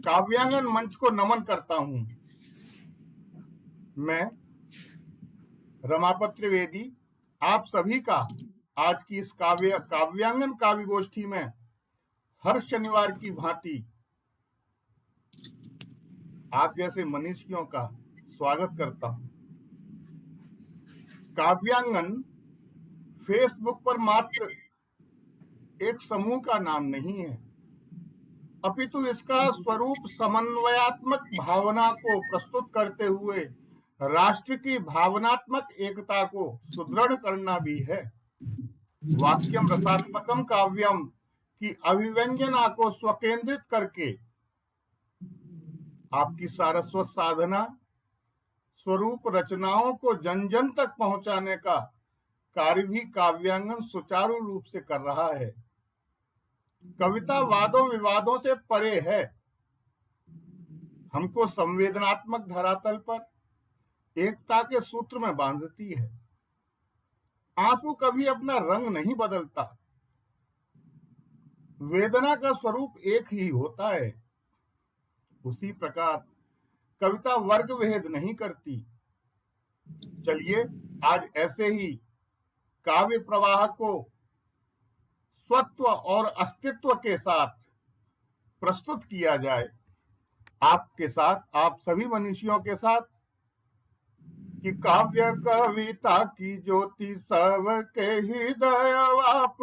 काव्यांगन मंच को नमन करता हूं। मैं रमापति त्रिवेदी आप सभी का आज की इस काव्यांगन काव्य गोष्ठी में हर शनिवार की भांति आप जैसे मनीषियों का स्वागत करता हूं। काव्यांगन फेसबुक पर मात्र एक समूह का नाम नहीं है, अपितु इसका स्वरूप समन्वयात्मक भावना को प्रस्तुत करते हुए राष्ट्र की भावनात्मक एकता को सुदृढ़ करना भी है। वाक्यम रसात्मकम काव्यम की अभिव्यंजना को स्वकेंद्रित करके आपकी सारस्वत साधना स्वरूप रचनाओं को जन जन तक पहुंचाने का कार्य भी काव्यांगन सुचारू रूप से कर रहा है। कविता वादों विवादों से परे है, हमको संवेदनात्मक धरातल पर एकता के सूत्र में बांधती है। आंसू कभी अपना रंग नहीं बदलता, वेदना का स्वरूप एक ही होता है। उसी प्रकार कविता वर्ग भेद नहीं करती। चलिए आज ऐसे ही काव्य प्रवाह को स्वत्व और अस्तित्व के साथ प्रस्तुत किया जाए, आपके साथ, आप सभी मनीषियों के साथ, कि काव्य कविता की ज्योति सबके हृदय आप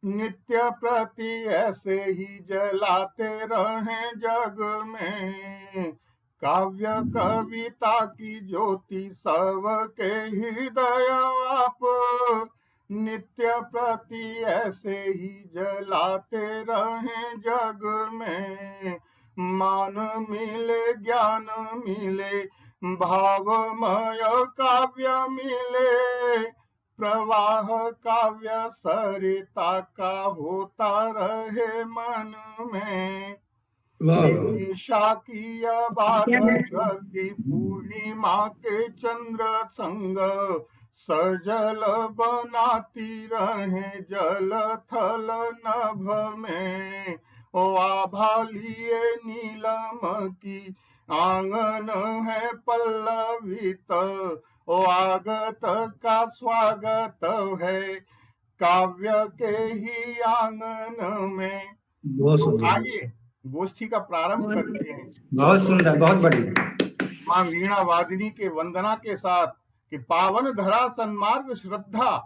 नित्य प्रति ऐसे ही जलाते रहें जग में। काव्य कविता की ज्योति सबके हृदय आप नित्य प्रति ऐसे ही जलाते रहें जग में। मान मिले ज्ञान मिले भावमय काव्य मिले, प्रवाह काव्य सरिता का होता रहे मन में। निशा की गति पूर्णिमा के चंद्र संग सजल बनाती रहे जल थल नभ में। ओ आभा लिए नीलम की आंगन है पल्लवित, ओ आगत का स्वागत है काव्य के ही आंगन में। तो आइए गोष्ठी का प्रारंभ करते हैं। बहुत सुंदर, बहुत बढ़िया। मां वीणा वादिनी के वंदना के साथ कि पावन धरा सन्मार्ग श्रद्धा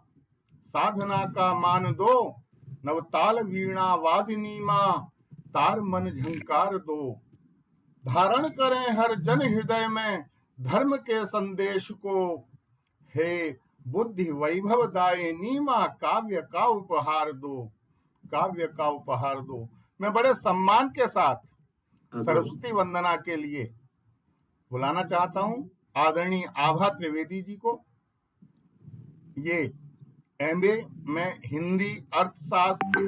साधना का मान दो, नवताल वीणा वादिनी मां तार मन झंकार दो। धारण करें हर जन हृदय में धर्म के संदेश को, हे बुद्धि वैभव दायिनी मां काव्य का उपहार दो, काव्य का उपहार दो। मैं बड़े सम्मान के साथ सरस्वती वंदना के लिए बुलाना चाहता हूं आदरणीय आभा त्रिवेदी जी को। ये एमए में हिंदी अर्थशास्त्र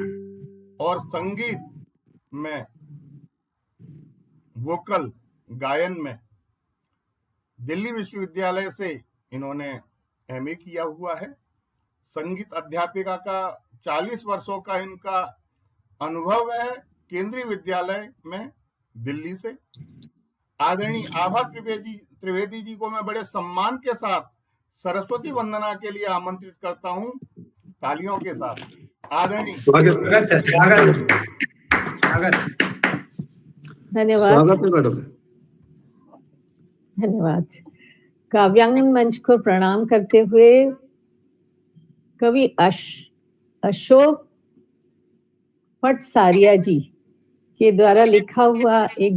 और संगीत में वोकल गायन में दिल्ली विश्वविद्यालय से इन्होंने एमए किया हुआ है। संगीत अध्यापिका का 40 वर्षों का इनका अनुभव है केंद्रीय विद्यालय में दिल्ली से। आदरणीय आभा त्रिवेदी जी को मैं बड़े सम्मान के साथ सरस्वती वंदना के लिए आमंत्रित करता हूं, तालियों के साथ। आदरणीय धन्यवाद। धन्यवाद। काव्यांगन मंच को प्रणाम करते हुए कवि अशोक पटसारिया जी के द्वारा लिखा हुआ एक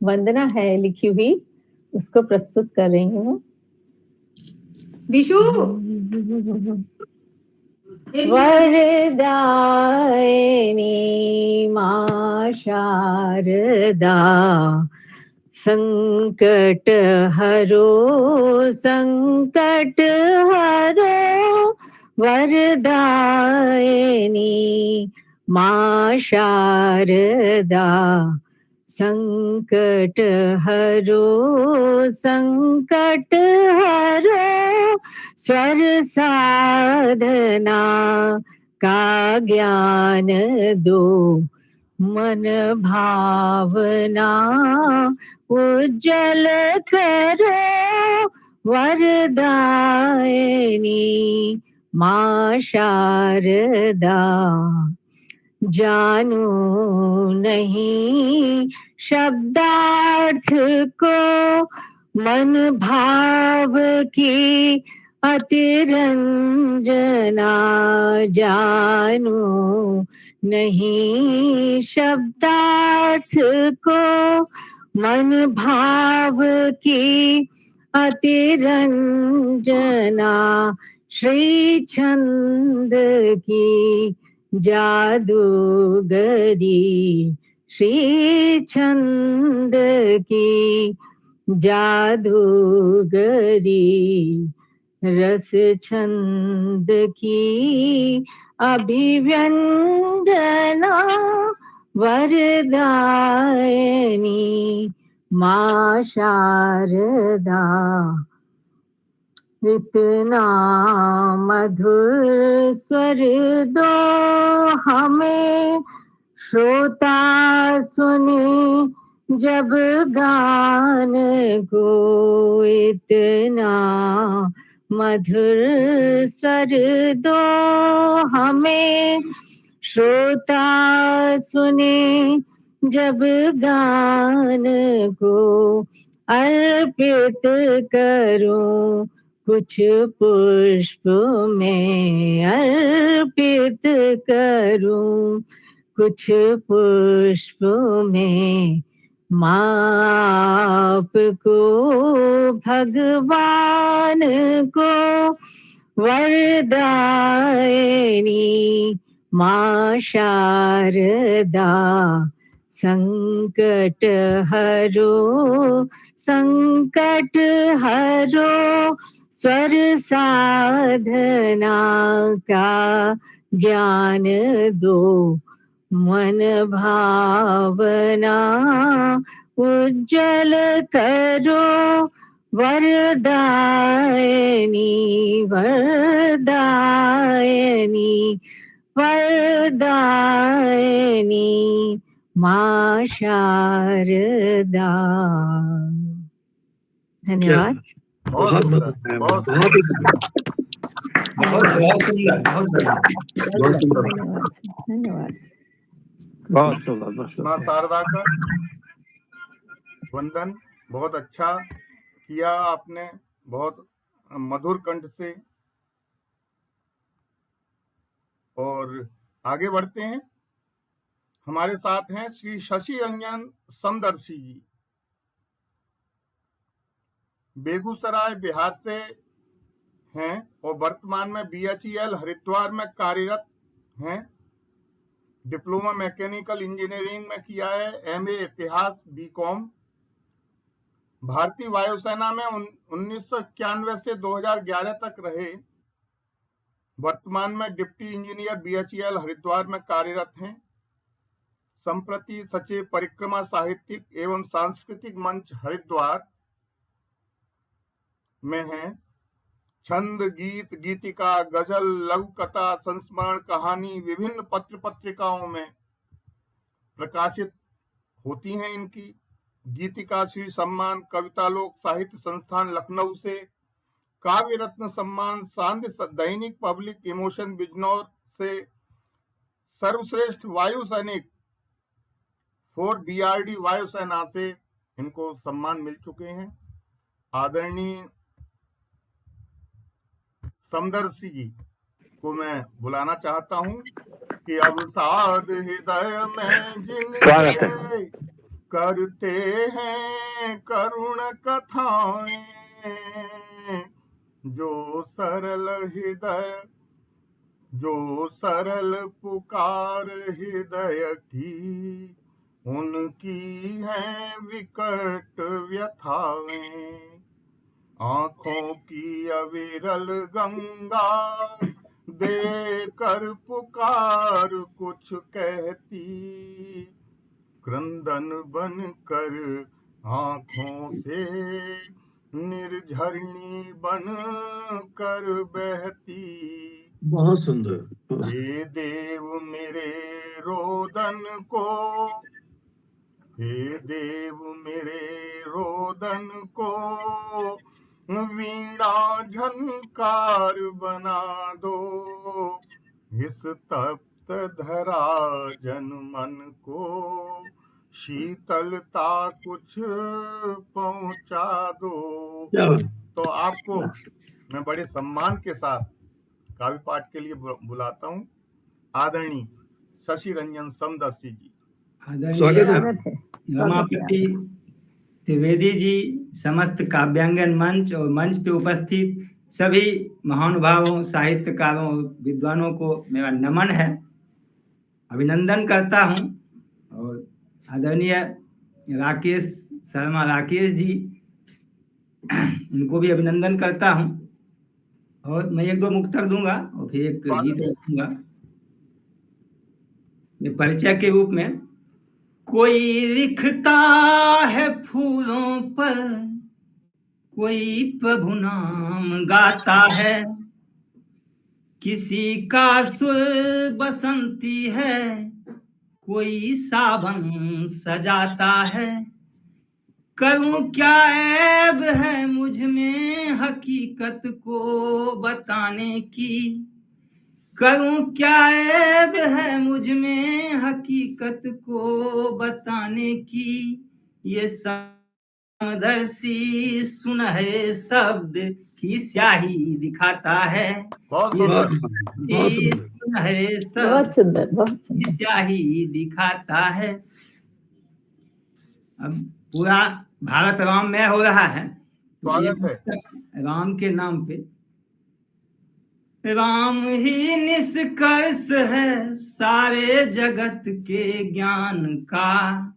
वंदना है, लिखी हुई, उसको प्रस्तुत कर रही हूँ। विशु वरदायिनी मां शारदा संकट हरो संकट हरो। वरदायिनी मां शारदा संकट हरो संकट हरो। स्वर साधना का ज्ञान दो, मन भावना उज्जल करो वरदायिनी माँ शारदा। जानू नहीं शब्दार्थ को मन भाव की अतिरंजना। जानू नहीं शब्दार्थ को मन भाव की अतिरंजना। श्री छंद की जादूगरी श्री छंद की जादूगरी। रस छंद की अभिव्यंजना वरदायिनी माँ शारदा। इतना मधुर स्वर दो हमें श्रोता सुने जब गान को। इतना मधुर स्वर दो हमें श्रोता सुने जब गान को। अर्पित करूं कुछ पुष्प में अर्पित करूं कुछ पुष्प में। माप को भगवान को वरदायिनी माँ शारदा। संकट हरो संकट हरो स्वर साधना का ज्ञान दो। मन भावना उज्जल करो वरदायिनी वरदायिनी वरदायिनी माँ शारदा। धन्यवाद। बहुत बहुत सुंदर, बहुत सुंदर। बहुत सुंदर, बहुत बढ़िया। बहुत सुंदर, धन्यवाद धन्यवाद। बहुत सुंदर, बहुत माँ सुंदर। शारदा का वंदन बहुत अच्छा किया आपने, बहुत मधुर कंठ से। और आगे बढ़ते हैं। हमारे साथ हैं श्री शशि रंजन समदर्शी जी, बेगूसराय बिहार से हैं और वर्तमान में BHEL हरिद्वार में कार्यरत हैं। डिप्लोमा मैकेनिकल इंजीनियरिंग में किया है, MA इतिहास BCom। भारतीय वायुसेना में 1991 से 2011 तक रहे। वर्तमान में डिप्टी इंजीनियर BHEL हरिद्वार में कार्यरत हैं। संप्रति सचिव परिक्रमा साहित्यिक एवं सांस्कृतिक मंच हरिद्वार में हैं। छंद, गीत, गीतिका, गजल, लघु कथा, संस्मरण, कहानी विभिन्न पत्र पत्रिकाओं में प्रकाशित होती हैं इनकी। गीतिका श्री सम्मान, कविता लोक साहित्य संस्थान लखनऊ से, काव्य रत्न सम्मान सांध्य दैनिक पब्लिक इमोशन बिजनौर से, सर्वश्रेष्ठ वायु सैनिक 4 BRD वायुसेना से इनको सम्मान मिल चुके हैं। आदरणीय समदर्शी जी को मैं बुलाना चाहता हूं कि अब साध हृदय में जिनके करते हैं करुण कथाएं, जो सरल पुकार हृदय की, उनकी है विकट व्यथाएं। आंखों की अविरल गंगा देकर पुकार कुछ कहती, क्रंदन बन कर आंखों से निर्झरणी बन कर बहती। बहुत सुंदर। हे देव मेरे रोदन को, हे देव मेरे रोदन को वीणा झनकार बना दो, इस तप्त धरा जन मन को शीतलता कुछ पहुंचा दो। क्या बात। तो आपको मैं बड़े सम्मान के साथ काव्य पाठ के लिए बुलाता हूँ आदरणीय शशि रंजन समदर्शी जी। स्वागत है। स्वागत है। रमापति त्रिवेदी जी, समस्त काव्यांगन मंच और मंच पे उपस्थित सभी महानुभावों, साहित्यकारों, विद्वानों को मेरा नमन है, अभिनंदन करता हूँ। और आदरणीय राकेश शर्मा राकेश जी, उनको भी अभिनंदन करता हूँ। और मैं एक दो मुक्तक दूंगा और फिर एक गीत रखूंगा परिचय के रूप में। कोई लिखता है फूलों पर, कोई प्रभु नाम गाता है, किसी का सुर बसंती है, कोई सावन सजाता है। करूं क्या ऐब है मुझ में हकीकत को बताने की, करूं क्या ऐब है मुझ में हकीकत को बताने की। ये समदर्शी सुनहरे शब्द की स्याही दिखाता है, ये सुनहरे शब्द बहुत सुंदर, बहुत की सुंदर। स्याही दिखाता है। अब पूरा भारत राममय हो रहा है, तो स्वागत है। राम के नाम पे। राम ही निष्कर्ष है सारे जगत के ज्ञान का,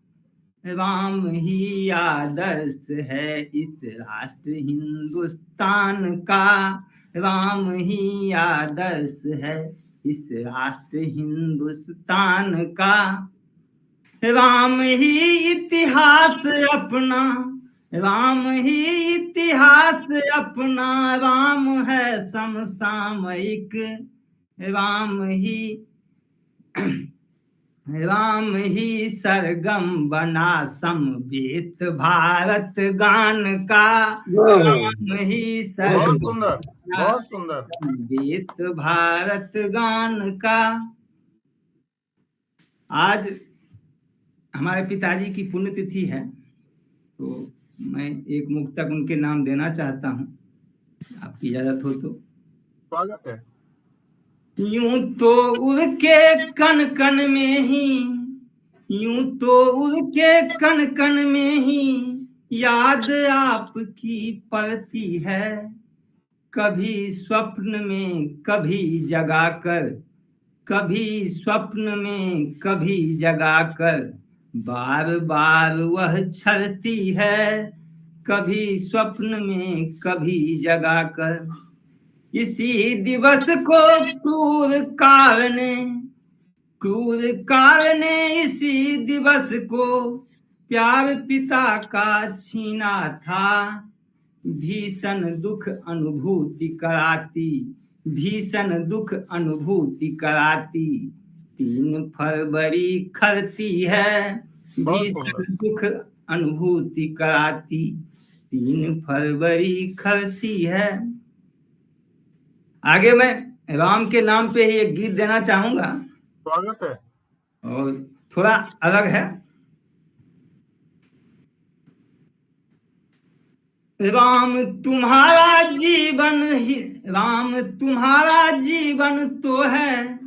राम ही आदर्श है इस राष्ट्र हिंदुस्तान का, राम ही आदर्श है इस राष्ट्र हिंदुस्तान का। राम ही इतिहास अपना, राम ही इतिहास अपना, राम है समसामयिक, राम ही सरगम बना समवेत भारत गान का, राम ही सरगम बहुत सुंदर समवेत भारत गान का। आज हमारे पिताजी की पुण्यतिथि है, तो मैं एक मुक्तक उनके नाम देना चाहता हूँ, आपकी इजाजत हो तो। स्वागत है। यूं तो उड़ के कन कन में ही, यूं तो उड़ के कन कन में ही याद आपकी पड़ती है, कभी स्वप्न में कभी जगाकर, कभी स्वप्न में कभी जगाकर, बार बार वह छलती है, कभी स्वप्न में कभी जगाकर। इसी दिवस को क्रूर काल ने इसी दिवस को प्यार पिता का छीना था, भीषण दुख अनुभूति कराती, भीषण दुख अनुभूति कराती, 3 फरवरी खलती है, भीषण दुख अनुभूति कराती, 3 फरवरी खलती है। आगे मैं राम के नाम पे ही एक गीत देना चाहूंगा। स्वागत है। और थोड़ा अलग है। राम तुम्हारा जीवन ही, राम तुम्हारा जीवन तो है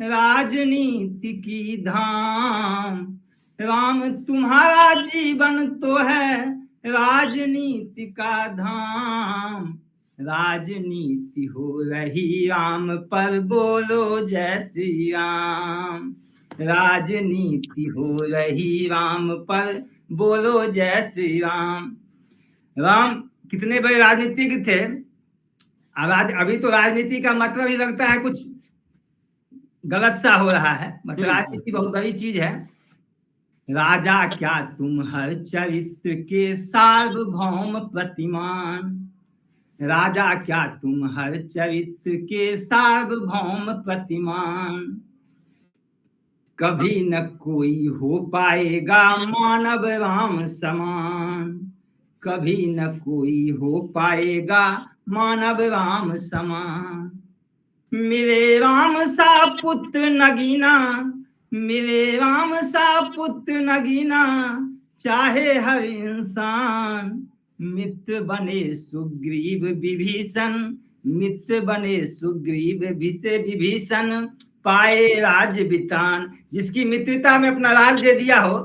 राजनीति की धाम, राम तुम्हारा जीवन तो है राजनीति का धाम, राजनीति हो रही राम पर बोलो जय श्री राम, राजनीति हो रही राम पर बोलो जय श्री राम। राम कितने बड़े राजनीतिक थे। अभी तो राजनीति का मतलब ही लगता है कुछ गलत सा हो रहा है, मतलब राजनीति बहुत बड़ी चीज है। राजा क्या तुम हर चरित्र के सार्वभौम प्रतिमान, राजा क्या तुम हर चरित्र के सार्वभौम प्रतिमान, कभी न कोई हो पाएगा मानव राम समान, कभी न कोई हो पाएगा मानव राम समान। मेरे राम सा पुत्र नगीना, मेरे राम सा पुत्र नगीना, चाहे हर इंसान। मित्र बने सुग्रीव विभीषण, मित्र बने सुग्रीव विभीषण, पाए राज बितान। जिसकी मित्रता में अपना राज दे दिया हो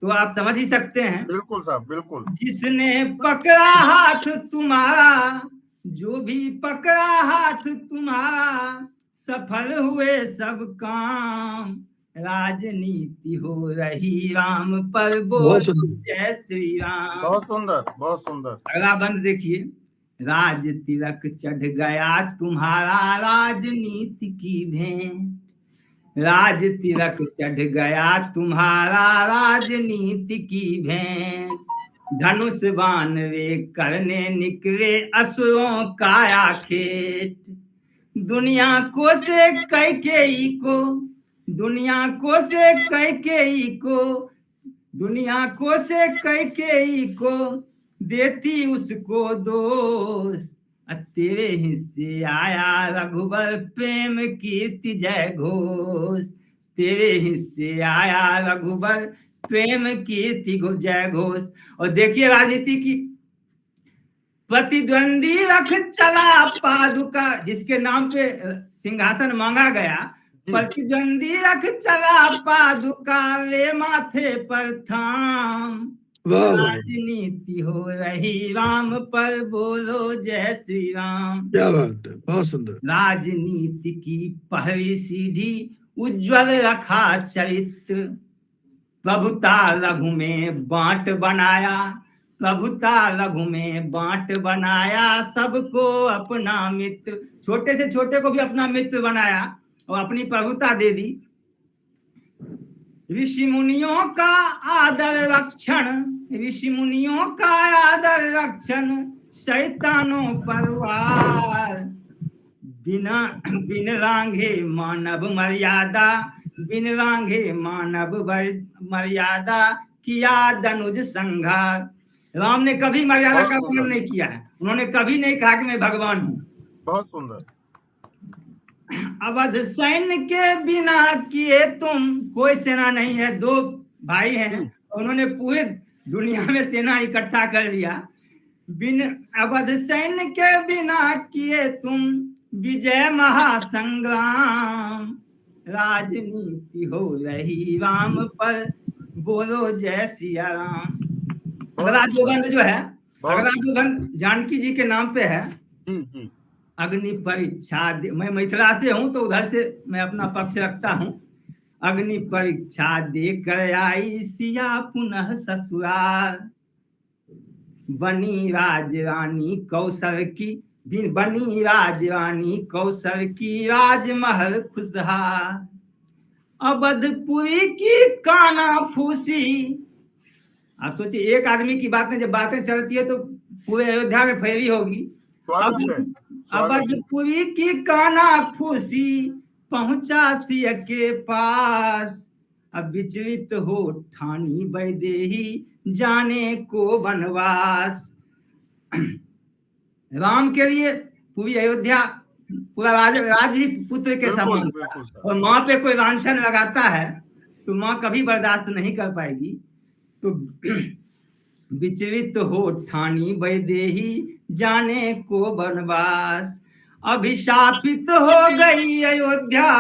तो आप समझ ही सकते हैं। बिल्कुल साहब बिल्कुल। जिसने पकड़ा हाथ तुम्हारा, जो भी पकड़ा हाथ तुम्हारा, सफल हुए सब काम। राजनीति हो रही राम पर, बोल जय श्री राम। बहुत सुंदर बहुत सुंदर। अगला बंद देखिए। राज तिलक चढ़ गया तुम्हारा, राजनीति की भेंट। राज तिलक चढ़ गया तुम्हारा, राजनीति की भेंट। धनुष बाण वे करने निकले, असुरों काया खेत। दुनिया को से कैकेयी को, दुनिया को से कैकेयी को, दुनिया को से कैकेयी को, देती उसको दोष। तेरे हिस्से आया रघुबर प्रेम कीर्ति जय घोष। तेरे हिस्से आया रघुबर प्रेम कीर्ति जय घोष। और देखिए राजनीति की, प्रतिद्वंदी रख चला पादुका, जिसके नाम पे सिंहासन मांगा गया। प्रतिद्वंदी रख चला पादुका, वे माथे पर थाम। राजनीति हो रही राम पर, बोलो जय श्री राम। क्या बात है, बहुत सुंदर। राजनीति की पहली सीढ़ी उज्जवल रखा चरित्र। प्रभुता लघु में बांट बनाया, प्रभुता लघु में बांट बनाया, सबको अपना मित्र। छोटे से छोटे को भी अपना मित्र बनाया और अपनी प्रभुता दे दी। ऋषि मुनियों का आदर रक्षण, ऋषि मुनियों का आदर रक्षण, शैतानों पर वार। बिना बिन रांगे मानव मर्यादा, बिन रांगे मानव मर्यादा, किया धनुज संघार। राम ने कभी मर्यादा का उल्लंघन नहीं किया है। उन्होंने कभी नहीं कहा कि मैं भगवान हूँ। बहुत सुंदर। अवध सैन्य के बिना किए तुम, कोई सेना नहीं है, दो भाई हैं, उन्होंने पूरे दुनिया में सेना इकट्ठा कर लिया। बिन अवध सैन्य के बिना किए तुम, विजय महासंग्राम। राजनीति हो रही राम पर, बोलो जय सिया राम। अगला जो बंद जो है, अगला जो बंद जानकी जी के नाम पे है। अग्नि परीक्षा, मैं मिथिला से हूं तो उधर से मैं अपना पक्ष रखता हूं। अग्नि परीक्षा देकर आई सिया पुनः ससुराल। बनी राजरानी कौशल की, बनी राजरानी कौशल की, राजमहल खुशहाल। अवधपुरी की काना फूसी। आप सोचिए, एक आदमी की बात में जब बातें चलती है तो पूरे अयोध्या में फैली होगी। अवधपुरी की काना फूसी, पहुंचा सिया के पास। अब विचलित हो ठानी वैदेही, जाने को वनवास। राम के लिए पूरी अयोध्या, पूरा राज्य ही पुत्र के समान। और माँ पे कोई लांछन लगाता है तो माँ कभी बर्दाश्त नहीं कर पाएगी। तो विचलित हो ठानी वैदेही, जाने को वनवास। अभिशापित हो गई अयोध्या,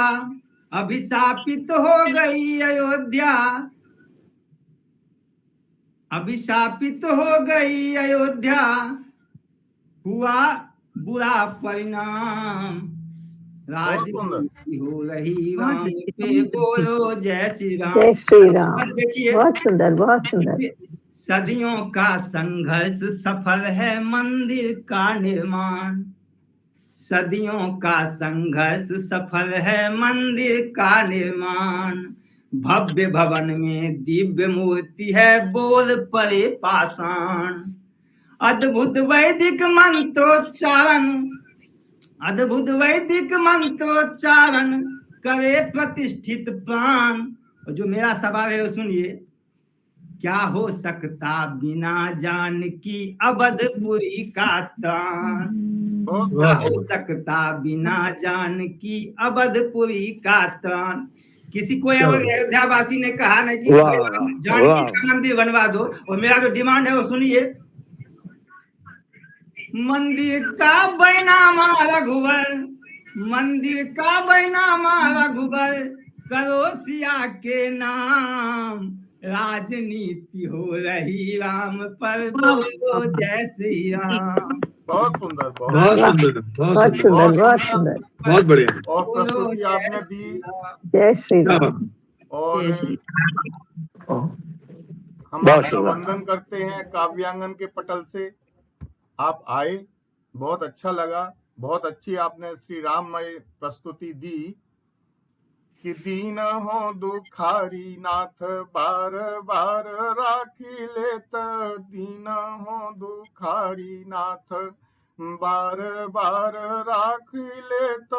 अभिशापित हो गई अयोध्या, अभिशापित हो गई अयोध्या। हुआ बुरा परिणाम। राजनीति हो रही राम पे, बोलो जय श्री राम। जय श्री राम। बहुत सुंदर बहुत सुंदर। सदियों का संघर्ष सफल है मंदिर का निर्माण। सदियों का संघर्ष सफल है मंदिर का निर्माण। भव्य भवन में दिव्य मूर्ति है, बोल पड़े पाषाण। अद्भुत वैदिक मंत्रोच्चारण, अद्भुत वैदिक मंत्रोच्चारण करे प्रतिष्ठित प्राण। और जो मेरा सवाल है वो सुनिए, क्या हो सकता बिना जान की अवधपुरी का त्राण? क्या वाह हो सकता बिना जान की अवधपुरी का त्राण? किसी को क्या बात। अयोध्यावासी ने कहा ना कि वाह, जानकी वाह। का मंदिर बनवा दो, और मेरा जो डिमांड है वो सुनिए, मंदिर का बैनामा रघुवर, मंदिर का बैनामा रघुवर, करो सिया के नाम, राजनीति हो रही राम पर, बोलो जय श्री राम। बहुत सुंदर, बहुत बहुत सुंदर, बहुत बहुत सुंदर, सुंदर, बहुत सुंदर। बहुत बढ़िया। और बोलो प्रस्तुति जय आपने श्री दी। राम। जय श्री क्या राम। बात। और जय श्री हम बहुत आपका शुभ। वंदन करते हैं काव्यांगन के पटल से। आप आए, बहुत अच्छा लगा, बहुत अच्छी आपने श्री राममय प्रस्तुति दी कि दीन हो दुखारी नाथ बार बार राखी लेत, दीन हो दुखारी नाथ बार बार राखी लेत,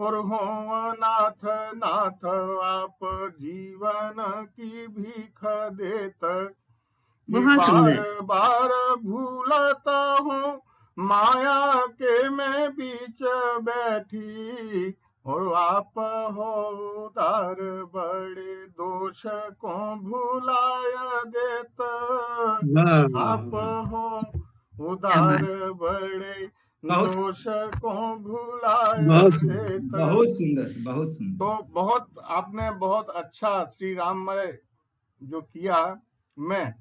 और हो नाथ नाथ आप जीवन की भीख देत, कि बहुत बार सुंदर। बार भूलता हूँ माया के मैं बीच बैठी, और आप हो उदार बड़े दोष को भुलाय देत, आप वाह हो उदार बड़े बहुत- दोष को भुलाय बहुत सुंदर। देत। बहुत सुंदर, बहुत सुंदर। तो बहुत आपने बहुत अच्छा श्री राममय जो किया। मैं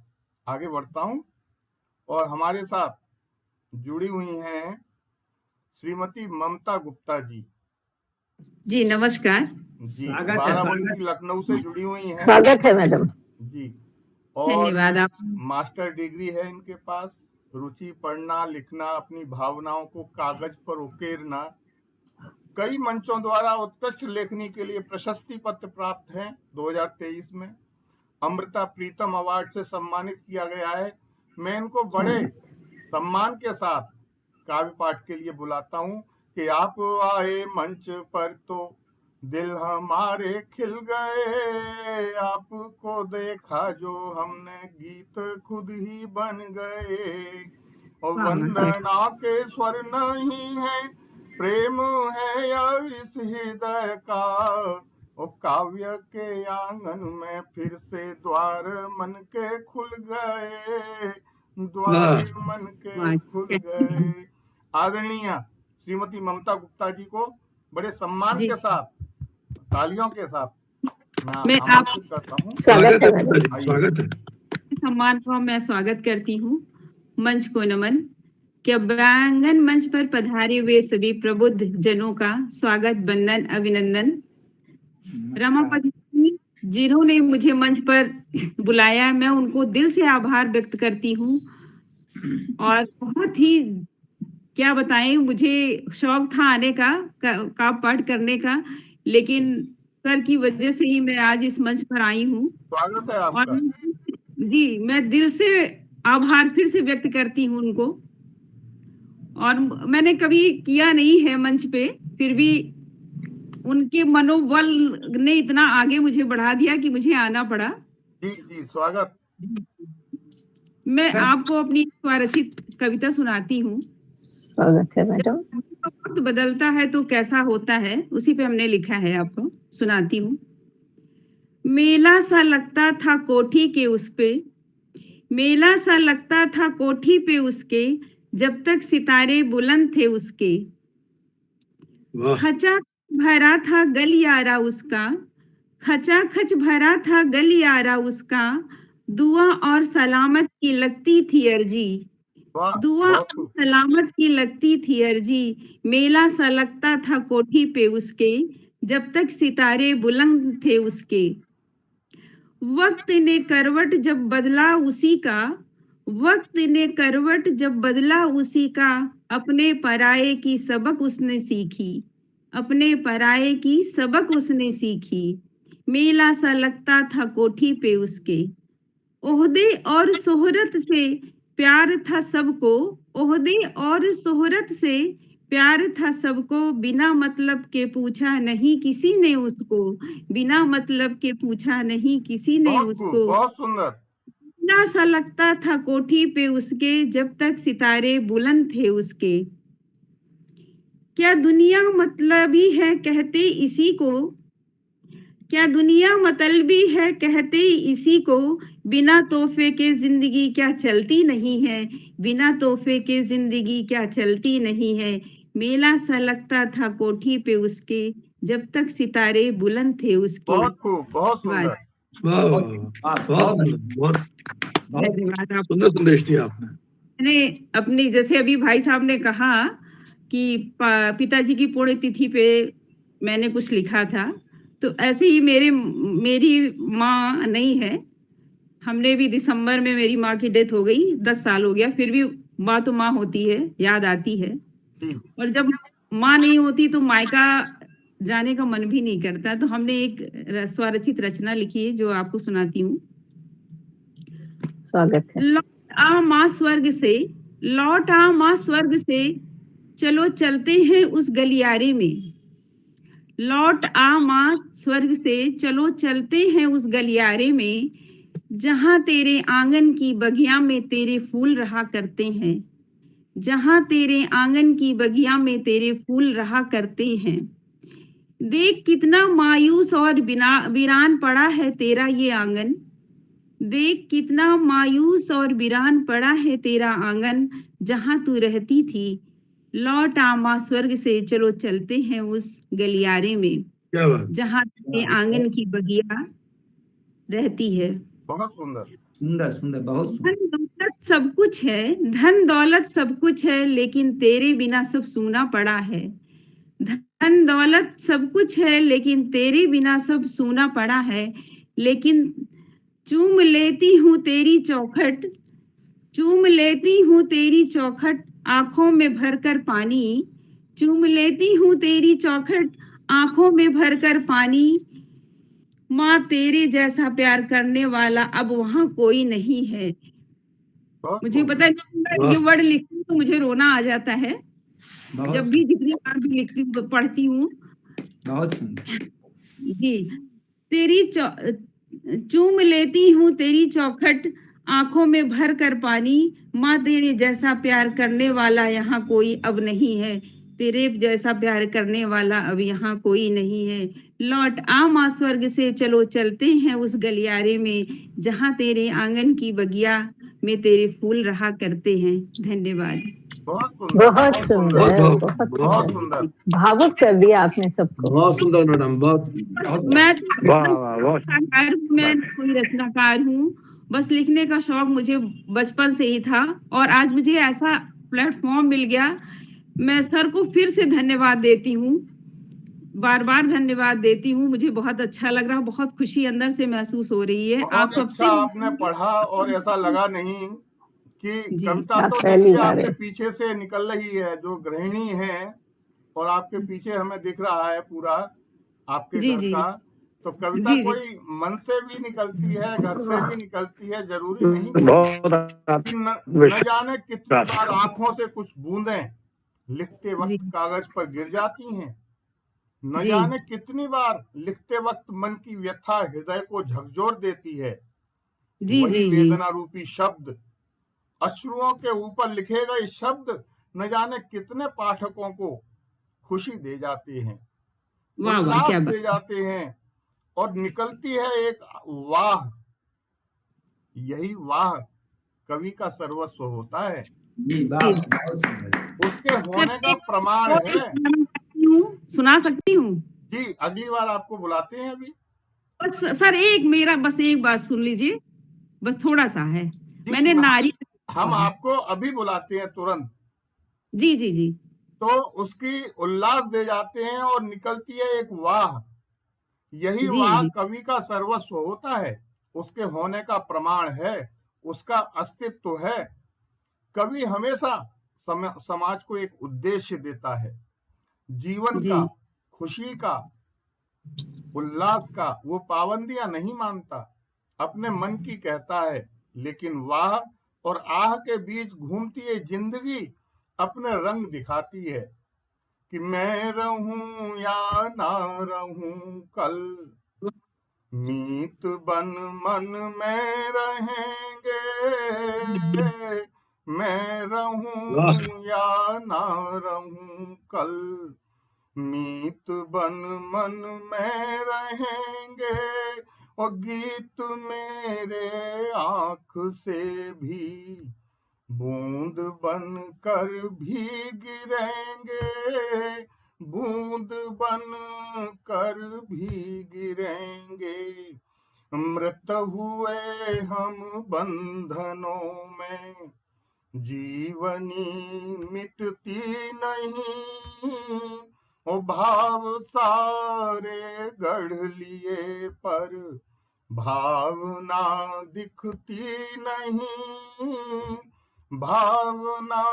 आगे बढ़ता हूं, और हमारे साथ जुड़ी हुई हैं श्रीमती ममता गुप्ता जी। जी नमस्कार। जी स्वागत है, बाराबंकी स्वागत। लखनऊ से जुड़ी हुई हैं स्वागत है मैडम। जी। और धन्यवाद आप। मास्टर डिग्री है इनके पास, रुचि पढ़ना लिखना, अपनी भावनाओं को कागज पर उकेरना। कई मंचों द्वारा उत्कृष्ट लेखनी के लिए प्रशस्ति पत्र प्राप्त हैं। 2023 में अमृता प्रीतम अवार्ड से सम्मानित किया गया है। मैं इनको बड़े सम्मान के साथ काव्य पाठ के लिए बुलाता हूं कि आप आए मंच पर तो दिल हमारे खिल गए, आपको देखा जो हमने गीत खुद ही बन गए, और वंदना के स्वर नहीं है प्रेम है या इस हृदय का, ओ काव्य के आंगन में फिर से द्वार मन के खुल गए, द्वार मन के खुल गए। आदरणीय श्रीमती ममता गुप्ता जी को बड़े सम्मान जी। के साथ, तालियों के साथ मैं आमंत्रित करता हूँ। स्वागत है मैडम। पिताजी, स्वागत है। सम्मान को मैं स्वागत करती हूँ। मंच को नमन। काव्यांगन मंच पर पधारे हुए सभी प्रबुद्ध जनों का स्वागत, वंदन, अभिनंदन। रमापति जी, जिन्होंने मुझे मंच पर बुलाया, मैं उनको दिल से आभार व्यक्त करती हूँ। और बहुत ही क्या बताएं, मुझे शौक था आने का पाठ करने का, लेकिन सर की वजह से ही मैं आज इस मंच पर आई हूँ। स्वागत है और आपका। जी, मैं दिल से आभार फिर से व्यक्त करती हूँ उनको। और मैंने कभी किया नहीं है मंच पे, फिर भी उनके मनोबल ने इतना आगे मुझे बढ़ा दिया कि मुझे आना पड़ा। जी जी, स्वागत। मैं आपको अपनी स्वरचित कविता सुनाती हूँ। स्वागत है मैडम। वक्त बदलता है तो कैसा होता है, उसी पे हमने लिखा है, आपको सुनाती हूँ। मेला सा लगता था कोठी के उस पे, मेला सा लगता था कोठी पे उसके, जब तक सितारे बुलंद थे उसके। वाह खचा भरा था गलियारा उसका, खचा खच भरा था गलियारा उसका, दुआ और सलामत की लगती थी अर्जी, वाह, दुआ बहुत और सलामत की लगती थी अर्जी। मेला सा लगता था कोठी पे उसके, जब तक सितारे बुलंद थे उसके। वक्त ने करवट जब बदला उसी का, वक्त ने करवट जब बदला उसी का, अपने पराये की सबक उसने सीखी, अपने पराये की सबक उसने सीखी। मेला सा लगता था कोठी पे उसके, ओहदे और शोहरत से प्यार था सबको, ओहदे और शोहरत से प्यार था सबको, बिना मतलब के पूछा नहीं किसी ने उसको, बिना मतलब के पूछा नहीं किसी ने बहुत खूब, उसको। बहुत सुंदर। इतना सा लगता था कोठी पे उसके, जब तक सितारे बुलंद थे उसके। क्या दुनिया मतलबी है कहते इसी को, क्या दुनिया मतलबी है कहते इसी को, बिना तोहफे के जिंदगी क्या चलती नहीं है, बिना तोहफे के जिंदगी क्या चलती नहीं है। मेला सा लगता था कोठी पे उसके, जब तक सितारे बुलंद थे उसके। बहुत खूब, बहुत धन्यवाद। सुंदर। वाह वाह बहुत वाह, बहुत बहुत बहुत सुंदर, बहुत धन्यवाद आप। सुंदर संदेश दिया आपने। मैंने अपनी, जैसे अभी भाई साहब ने कहा कि पिताजी की पुण्यतिथि पे मैंने कुछ लिखा था, तो ऐसे ही मेरी माँ नहीं है। हमने भी दिसंबर में मेरी माँ की डेथ हो गई, 10 साल हो गया, फिर भी माँ तो माँ होती है, याद आती है। जी, और जब माँ नहीं होती तो मायका जाने का मन भी नहीं करता। तो हमने एक स्वरचित रचना लिखी है जो आपको सुनाती हूँ। स्वागत है। लौट आ माँ स्वर्ग से, लौट आ माँ स्वर्ग से, चलो चलते हैं उस गलियारे में। लौट आ माँ स्वर्ग से, चलो चलते हैं उस गलियारे में, जहाँ तेरे आंगन की बगिया में तेरे फूल रहा करते हैं, जहाँ तेरे आंगन की बगिया में तेरे फूल रहा करते हैं। देख कितना मायूस और वीरान पड़ा है तेरा ये आंगन, देख कितना मायूस और वीरान पड़ा है तेरा आंगन, जहाँ तू रहती थी। लौट आ माँ स्वर्ग से, चलो चलते हैं उस गलियारे में, क्या बात। जहाँ तेरे आंगन की बगिया रहती है। बहुत सुंदर। सुंदर सुंदर, बहुत सुंदर। धन दौलत सब कुछ है, धन दौलत सब कुछ है, लेकिन तेरे बिना सब सूना पड़ा है। धन दौलत सब कुछ है, लेकिन तेरे बिना सब सूना पड़ा है। लेकिन चूम लेती हूँ तेरी चौखट, चूम लेती हूँ तेरी चौखट, आंखों में भरकर पानी, चूम लेती हूँ तेरी चौखट, आंखों में भरकर पानी। माँ तेरे जैसा प्यार करने वाला अब वहां कोई नहीं है। बहुत मुझे खूब। पता नहीं, मैं वाह। ये वर्ड लिखती हूँ तो मुझे रोना आ जाता है, बहुत जब भी जितनी बार भी लिखती हूँ पढ़ती हूँ। बहुत सुंदर। जी, तेरी चूम लेती हूँ तेरी चौखट, आंखों में भर कर पानी। माँ तेरे जैसा प्यार करने वाला यहाँ कोई अब नहीं है, तेरे जैसा प्यार करने वाला अब यहाँ कोई नहीं है। लौट आ माँ स्वर्ग से, चलो चलते हैं उस गलियारे में, जहाँ तेरे आंगन की बगिया में तेरे फूल रहा करते हैं। धन्यवाद। बहुत सुंदर, बहुत बहुत सुंदर, सुंदर, बहुत बहुत बहुत सुंदर, सुंदर। भावुक कर दिया आपने सबको। बहुत सुंदर मैडम, बहुत बहुत मैं वाह वाह वाह। रचनाकार हूँ, मैं कोई रचनाकार हूँ, बस लिखने का शौक मुझे बचपन से ही था, और आज मुझे ऐसा प्लेटफॉर्म मिल गया। मैं सर को फिर से धन्यवाद देती हूँ, बार बार धन्यवाद देती हूँ। मुझे बहुत अच्छा लग रहा, बहुत खुशी अंदर से महसूस हो रही है। आप बहुत सबसे अच्छा आपने पढ़ा, और ऐसा लगा नहीं कि जी, कविता आप तो पहली देखिए बार आपके है। पीछे से निकल रही है, जो गृहिणी है, और आपके पीछे हमें दिख रहा है पूरा आपके जी, घर जी, का। तो कविता जी, जी, कोई मन से भी निकलती है, घर से भी निकलती है, जरूरी नहीं बहुत कि न विश्वास। जाने कितनी बार आंखों से कुछ बूंदें लिखते जी, वक्त कागज पर गिर जाती हैं। न जी, जाने कितनी बार लिखते वक्त मन की व्यथा हृदय को झकझोर देती है। जी, वही जी, जी, वेदना रूपी शब्द, अश्रुओं के ऊपर लिखे गए शब्द, न जाने कितने पाठकों को खुशी दे जाते हैं, वाह वाह, उल्लास क्या दे बात। जाते हैं, और निकलती है एक वाह। यही वाह कवि का सर्वस्व होता है, जी, जी, बात बहुत सुंदर। उसके सर, होने का एक प्रमाण और है। सुना सकती हूँ। जी, अगली बार आपको बुलाते हैं। अभी बस सर, एक मेरा बस एक बात सुन लीजिए, बस थोड़ा सा है। जी, मैंने नारी हम है। आपको अभी बुलाते हैं तुरंत, जी, जी, जी, तो उसकी उल्लास दे जाते हैं और निकलती है एक वाह। यही जी, वाह जी, कवि का सर्वस्व होता है, उसके होने का प्रमाण है, उसका अस्तित्व है। कवि हमेशा समाज को एक उद्देश्य देता है, जीवन जी, का, खुशी का, उल्लास का। वो पाबंदियां नहीं मानता, अपने मन की कहता है, लेकिन वाह और आह के बीच घूमती ये जिंदगी अपने रंग दिखाती है कि मैं रहूं या ना रहूं कल, मीत बन मन में रहेंगे, मैं रहूं या ना रहूं कल, मीत बन मन में रहेंगे। और गीत मेरे आंख से भी बूंद बन कर भी गिरेंगे, बूंद बन कर भी गिरेंगे। मृत हुए हम बंधनों में, जीवनी मिटती नहीं। ओ भाव सारे गढ़ लिए पर भावना दिखती नहीं, भावना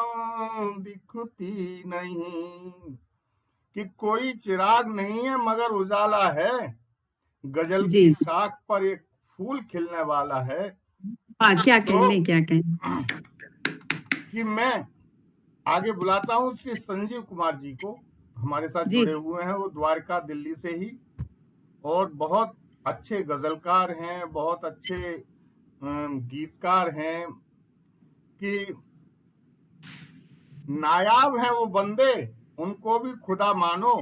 दिखती नहीं। कि कोई चिराग नहीं है मगर उजाला है, गजल जी। की शाख पर एक फूल खिलने वाला है। हाँ, क्या तो कहने, क्या कहने। कि मैं आगे बुलाता हूँ श्री संजीव कुमार जी को, हमारे साथ जी। जुड़े हुए हैं, वो द्वारका दिल्ली से ही, और बहुत अच्छे गजलकार हैं, बहुत अच्छे गीतकार हैं। कि नायाब हैं वो बंदे, उनको भी खुदा मानो।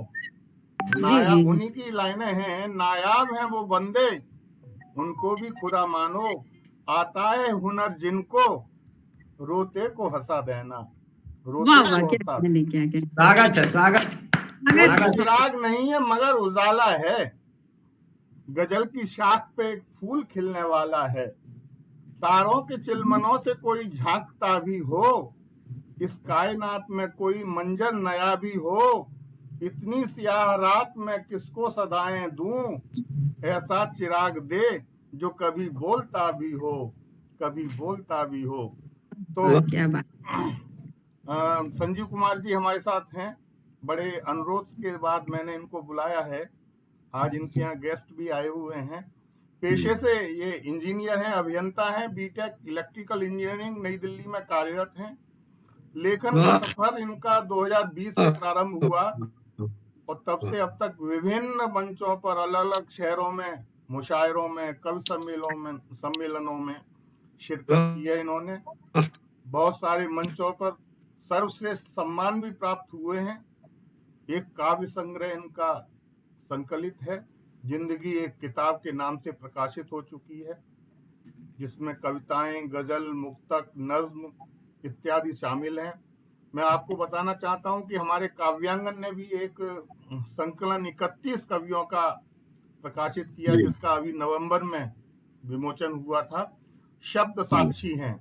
नायाब, उन्हीं की लाइनें हैं, नायाब हैं वो बंदे, उनको भी खुदा मानो। आता है हुनर जिनको, रोते को हंसा देना, रोते वाह को वाह, क्या हंसा। कहने, क्या कहने। स्वागत है, स्वागत। कोई स्वागत। चिराग नहीं है मगर उजाला है, गजल की शाख पे एक फूल खिलने वाला है। तारों के चिलमनों से कोई झांकता भी हो, इस कायनात में कोई मंजर नया भी हो। इतनी स्याह रात में किसको सदाएं दूं, ऐसा चिराग दे जो कभी बोलता भी हो, कभी बोलता भी हो। तो क्या बात। संजीव कुमार जी हमारे साथ हैं, बड़े अनुरोध के बाद मैंने इनको बुलाया है। आज इनके यहाँ गेस्ट भी आए हुए हैं। पेशे से ये इंजीनियर हैं, अभियंता हैं, बीटेक इलेक्ट्रिकल इंजीनियरिंग नई दिल्ली में कार्यरत हैं। लेखन का सफर इनका 2020 से प्रारंभ हुआ और तब से अब तक विभिन्न मंचों पर, अलग अलग शहरों में, मुशायरों में, कवि सम्मेलनों में शिरकत की है इन्होंने। बहुत सारे मंचों पर सर्वश्रेष्ठ सम्मान भी प्राप्त हुए हैं। एक काव्य संग्रह इनका संकलित है, जिंदगी एक किताब के नाम से प्रकाशित हो चुकी है, जिसमें कविताएं, गजल, मुक्तक, नज्म इत्यादि शामिल हैं। मैं आपको बताना चाहता हूं कि हमारे काव्यांगन ने भी एक संकलन 31 कवियों का प्रकाशित किया, जिसका अभी नवंबर में विमोचन हुआ था। शब्द साक्षी हैं।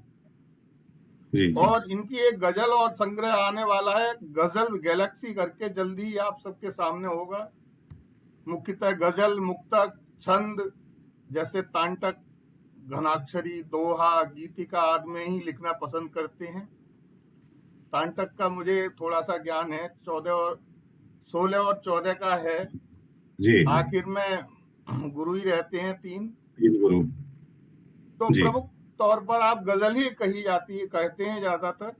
और इनकी एक गजल और संग्रह आने वाला है, गजल गैलेक्सी करके, जल्दी ही आप सबके सामने होगा। मुख्यतः गजल, मुक्तक, छंद जैसे तांटक, घनाक्षरी, दोहा, गीतिका आदि में ही लिखना पसंद करते हैं। तांटक का मुझे थोड़ा सा ज्ञान है, 16 और 14 का है जी। आखिर में गुरु ही रहते हैं, 3 गुरु। तो प्रमुख तौर पर आप गजल ही कही जाती है, कहते हैं ज्यादातर।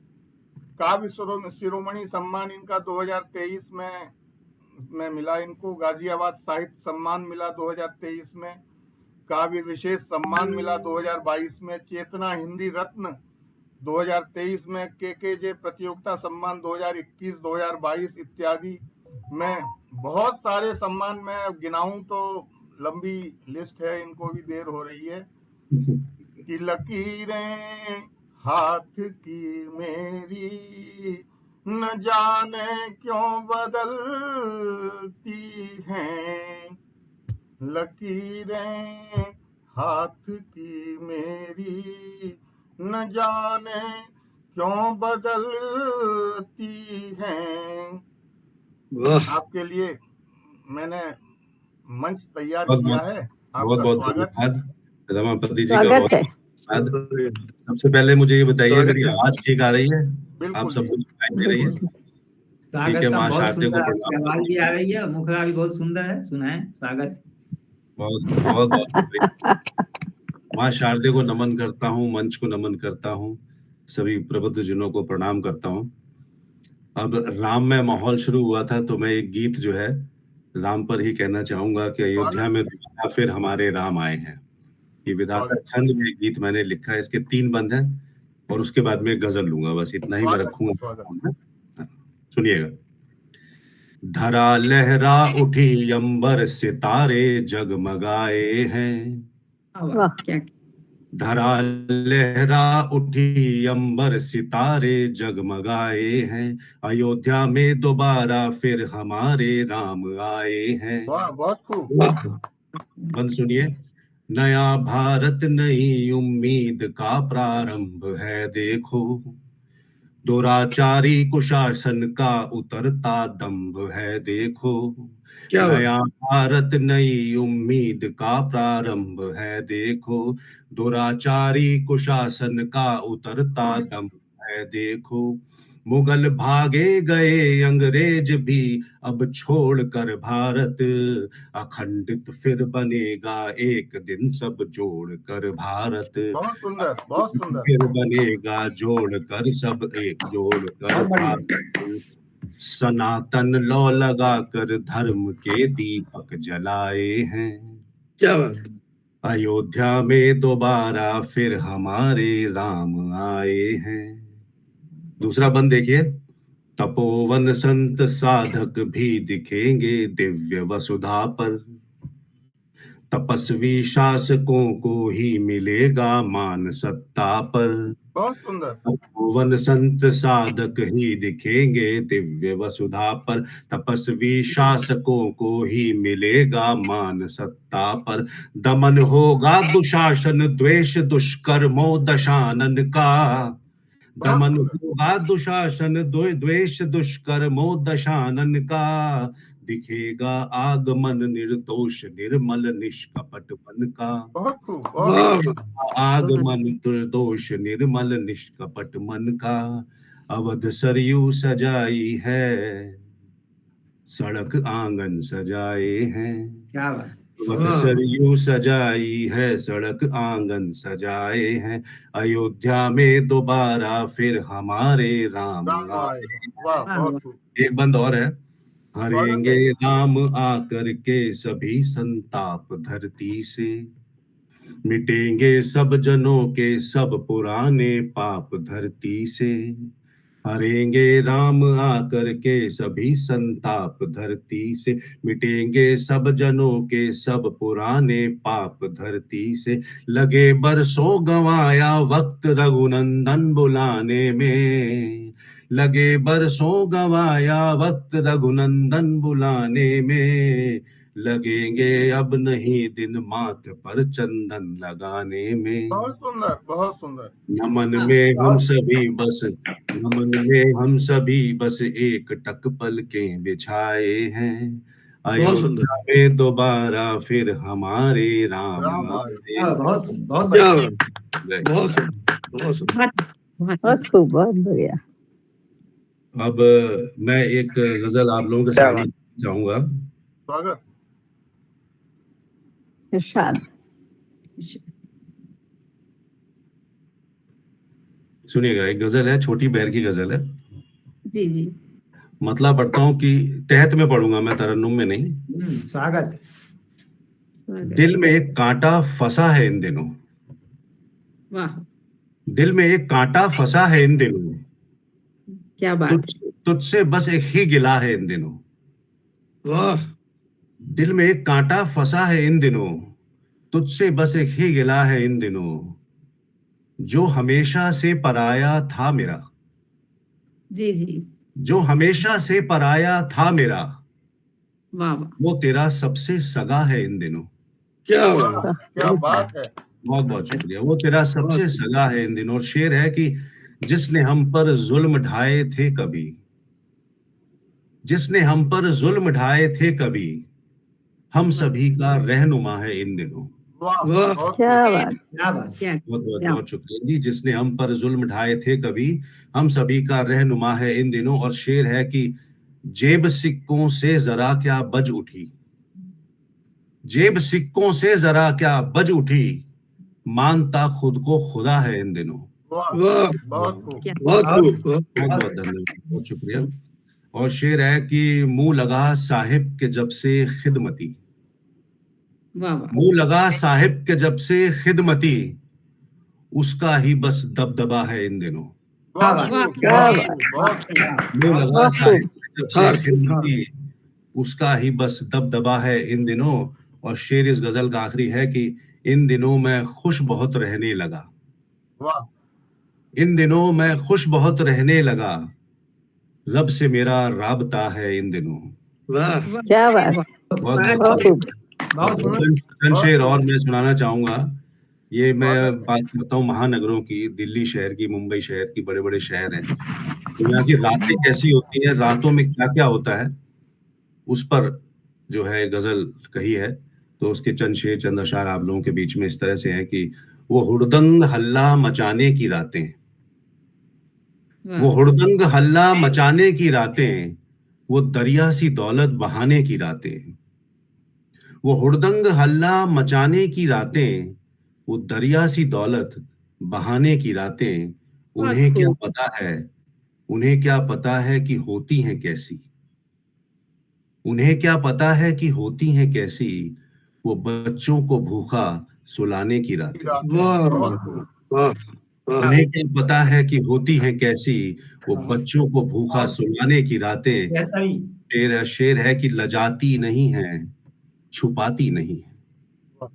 काव्य शिरोमणि सम्मान इनका 2023 में मिला इनको। गाजियाबाद साहित्य सम्मान मिला 2023 में। काव्य विशेष सम्मान मिला 2022 में। चेतना हिंदी रत्न 2023 में। के प्रतियोगिता सम्मान 2021, 2022 इत्यादि में बहुत सारे सम्मान में गिनाऊं तो लंबी लिस्ट है, इनको भी देर हो रही है। कि लकीरें हाथ की मेरी न जाने क्यों बदलती हैं, लकीरें हाथ की मेरी न जाने क्यों बदलती हैं। आपके लिए मैंने मंच तैयार किया है। आपका स्वागत है। रमापति जी का सबसे पहले मुझे ये बताइए, अगर ये आवाज ठीक आ रही है, आप सबको सुनाई दे रही है? स्वागत है, बहुत सुंदर आवाज भी आ रही है, मुखड़ा भी बहुत सुंदर है, सुनाए। स्वागत। बहुत माँ शारदे को नमन करता हूँ, मंच को नमन करता हूँ। सभी प्रबुद्ध जनों को प्रणाम करता हूँ। अब राम में माहौल शुरू हुआ था तो मैं एक गीत जो है राम पर ही कहना चाहूंगा कि अयोध्या में दोबारा फिर हमारे राम आए हैं। ये विधाता छंद में एक गीत मैंने लिखा है, इसके 3 बंद हैं और उसके बाद में गजल लूंगा, बस इतना ही मैं रखूंगा। सुनिएगा। धरा लहरा उठी अंबर सितारे जगमगाए हैं, धरा लहरा उठी अंबर सितारे जगमगाए हैं, अयोध्या में दोबारा फिर हमारे राम आए हैं। बहुत खूब। बंद सुनिए। नया भारत नई उम्मीद का प्रारंभ है देखो, दुराचारी कुशासन का उतरता दंभ है देखो। नया भारत नई उम्मीद का प्रारंभ है देखो, दुराचारी कुशासन का उतरता दंभ है देखो। मुगल भागे गए अंग्रेज भी अब छोड़कर भारत, अखंडित फिर बनेगा एक दिन सब जोड़कर भारत। बहुत सुंदर, बहुत सुंदर। फिर बनेगा जोड़कर सब एक जोड़कर भारत। सनातन लौ लगाकर धर्म के दीपक जलाए हैं, क्या बात। अयोध्या में दोबारा फिर हमारे राम आए हैं। दूसरा बंद देखिए। तपोवन संत साधक भी दिखेंगे दिव्य वसुधा पर, तपस्वी शासकों को ही मिलेगा मान सत्ता पर। बहुत सुंदर। तपोवन संत साधक ही दिखेंगे दिव्य वसुधा पर, तपस्वी शासकों को ही मिलेगा मान सत्ता पर। दमन होगा दुशासन द्वेष दुष्कर्मों दशानन का, दमन होगा दुशासन द्वेष दुष्कर्मों दशानन का। दिखेगा आगमन निर्दोष निर्मल निष्कपट मन का। बहुत खूब। आगमन निर्दोष निर्मल निष्कपट मन का। अवध सरयू सजाई है, सड़क आंगन सजाए हैं। क्या बात। अवध सरयू सजाई है, सड़क आंगन सजाए हैं, अयोध्या में दोबारा फिर हमारे राम आए। एक बंद और है। हरेंगे राम आकर के सभी संताप धरती से, मिटेंगे सब जनों के सब पुराने पाप धरती से। हरेंगे राम आकर के सभी संताप धरती से, मिटेंगे सब जनों के सब पुराने पाप धरती से। लगे बरसों गंवाया वक्त रघुनंदन बुलाने में, लगे बरसों गंवाया वक्त रघुनंदन बुलाने में। लगेंगे अब नहीं दिन माथ पर चंदन लगाने में। बहुत सुंदर, बहुत सुंदर। नमन में हम सभी बस, नमन में हम सभी बस एक टक पलकें बिछाए हैं, अयोध्या में दोबारा फिर हमारे राम आए। बहुत बहुत बढ़िया। बहुत खूब, बहुत बढ़िया। अब मैं एक गजल आप लोगों के सामने चाहूंगा। स्वागत। इरशाद। सुनिएगा, एक गजल है, छोटी बैर की गजल है। जी जी। मतलब पढ़ता हूँ कि तहत में पढ़ूंगा मैं, तरन्नुम में नहीं। स्वागत। दिल में एक कांटा फंसा है इन दिनों, वाह। दिल में एक कांटा फंसा है इन दिनों, क्या बात। तुझसे बस एक ही गिला है इन दिनों। वाह। दिल में एक कांटा फंसा है इन दिनों, तुझसे बस एक ही गिला है इन दिनों, जो हमेशा से पराया था मेरा। जी जी। जो हमेशा से पराया था मेरा, वाह वाह। वो तेरा सबसे सगा है इन दिनों। क्या बात है। बहुत बहुत शुक्रिया। वो तेरा सबसे सगा है इन दिनों। और शेर है कि जिसने हम पर जुल्म ढाए थे कभी, जिसने हम पर जुल्म ढाए थे कभी, हम सभी का रहनुमा है इन दिनों। क्या बात। बहुत बहुत शुक्रिया जी। जिसने हम पर जुल्म ढाए थे कभी, हम सभी का रहनुमा है इन दिनों। और शेर है कि जेब सिक्कों से जरा क्या बज उठी, जेब सिक्कों से जरा क्या बज उठी, मानता खुद को खुदा है इन दिनों। वाह, वाह बहुत खूब। क्या बहुत खूब बहुत बहुत धन्यवाद, बहुत शुक्रिया। और शेर है कि मुंह लगा साहिब के जब से खिदमती, वाह वाह मुंह लगा साहिब के जब से खिदमती, उसका ही बस दबदबा है इन दिनों। बहुत वाह, खूब, क्या बहुत बात, खूब, बहुत खूब। मुंह लगा बहुत साहिब खूब। के जब से हाँ खिदमती, उसका ही बस दबदबा है इन दिनों। और शेर इस गजल का आखिरी है कि इन दिनों मैं खुश बहुत रहने लगा, वाह, इन दिनों मैं खुश बहुत रहने लगा, रब से मेरा राबता है इन दिनों। वाह वाह क्या बात, बहुत वाह बहुत बहुत जी, खूब। बहुत और खूब। चंद बहुत शेर खूब। और मैं सुनाना चाहूंगा। ये मैं स्वागत है। बात करता हूँ महानगरों की, दिल्ली शहर की, मुंबई शहर की, बड़े बड़े शहर हैं, तो यहाँ की रातें कैसी होती हैं, रातों में क्या क्या होता है, उस पर जो है गजल कही है। तो उसके चंद शेर, चंद अशार आप लोगों के बीच में इस तरह से हैं कि वो हुड़दंग हल्ला मचाने की रातें, वो वाह हुड़दंग हल्ला मचाने की रातें, वो दरिया सी दौलत बहाने की रातें, वो हुड़दंग हल्ला मचाने की रातें, वो दरिया सी दौलत बहाने की रातें, बहुत उन्हें क्या खूब पता है, उन्हें क्या पता है कि होती हैं कैसी, उन्हें क्या पता है कि होती हैं कैसी, वो बच्चों को भूखा सुलाने की की रातें, रातें, वाह बहुत खूब। वाह वाह उन्हें क्या पता है कि होती हैं कैसी, वो बच्चों को भूखा बहुत सुलाने की रातें। बेहतरीन। शेर है कि लजाती नहीं है, छुपाती नहीं है, वाह,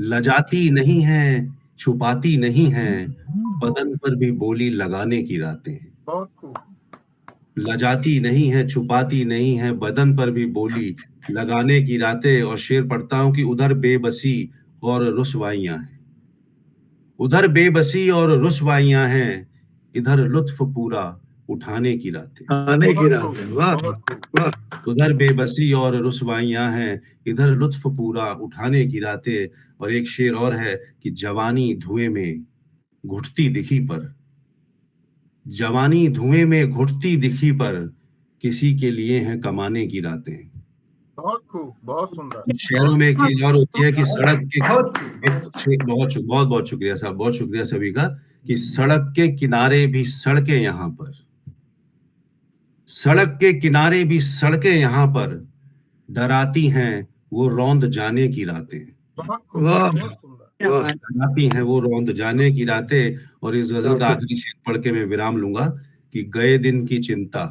लजाती नहीं है, छुपाती नहीं है, बदन पर भी बोली लगाने की रातें, बहुत खूब। लजाती नहीं है, छुपाती नहीं है, बदन पर भी बोली लगाने की रातें। और शेर पढ़ता हूं कि उधर बेबसी और रुसवाइयां हैं, उधर बेबसी और रुसवाइयां हैं, इधर लुत्फ पूरा उठाने की रातें, खाने की बहुत रात खूब, है वाह बहुत खूब। वाह उधर बेबसी और रुसवाइयां हैं, इधर लुत्फ पूरा उठाने की रातें। और एक शेर और है कि जवानी धुएं में घुटती दिखी पर, जवानी धुएं में घुटती दिखी पर, किसी के लिए हैं कमाने की रातें। बहुत खूब, बहुत सुंदर। शहरों में एक चीज और होती है कि सड़क के बहुत खूब। बहुत बहुत शुक्रिया साहब, बहुत शुक्रिया सभी का, कि सड़क के किनारे भी सड़कें यहाँ पर, सड़क के किनारे भी सड़कें यहाँ पर, डराती हैं वो रौंद जाने की रातें, बहुत खूब, वाह बहुत सुंदर। क्या वाह बात डराती हैं वो रौंद जाने की रातें। और इस गजल का काफी आखिरी शेर पढ़ के मैं विराम लूंगा कि गए दिन की चिंता,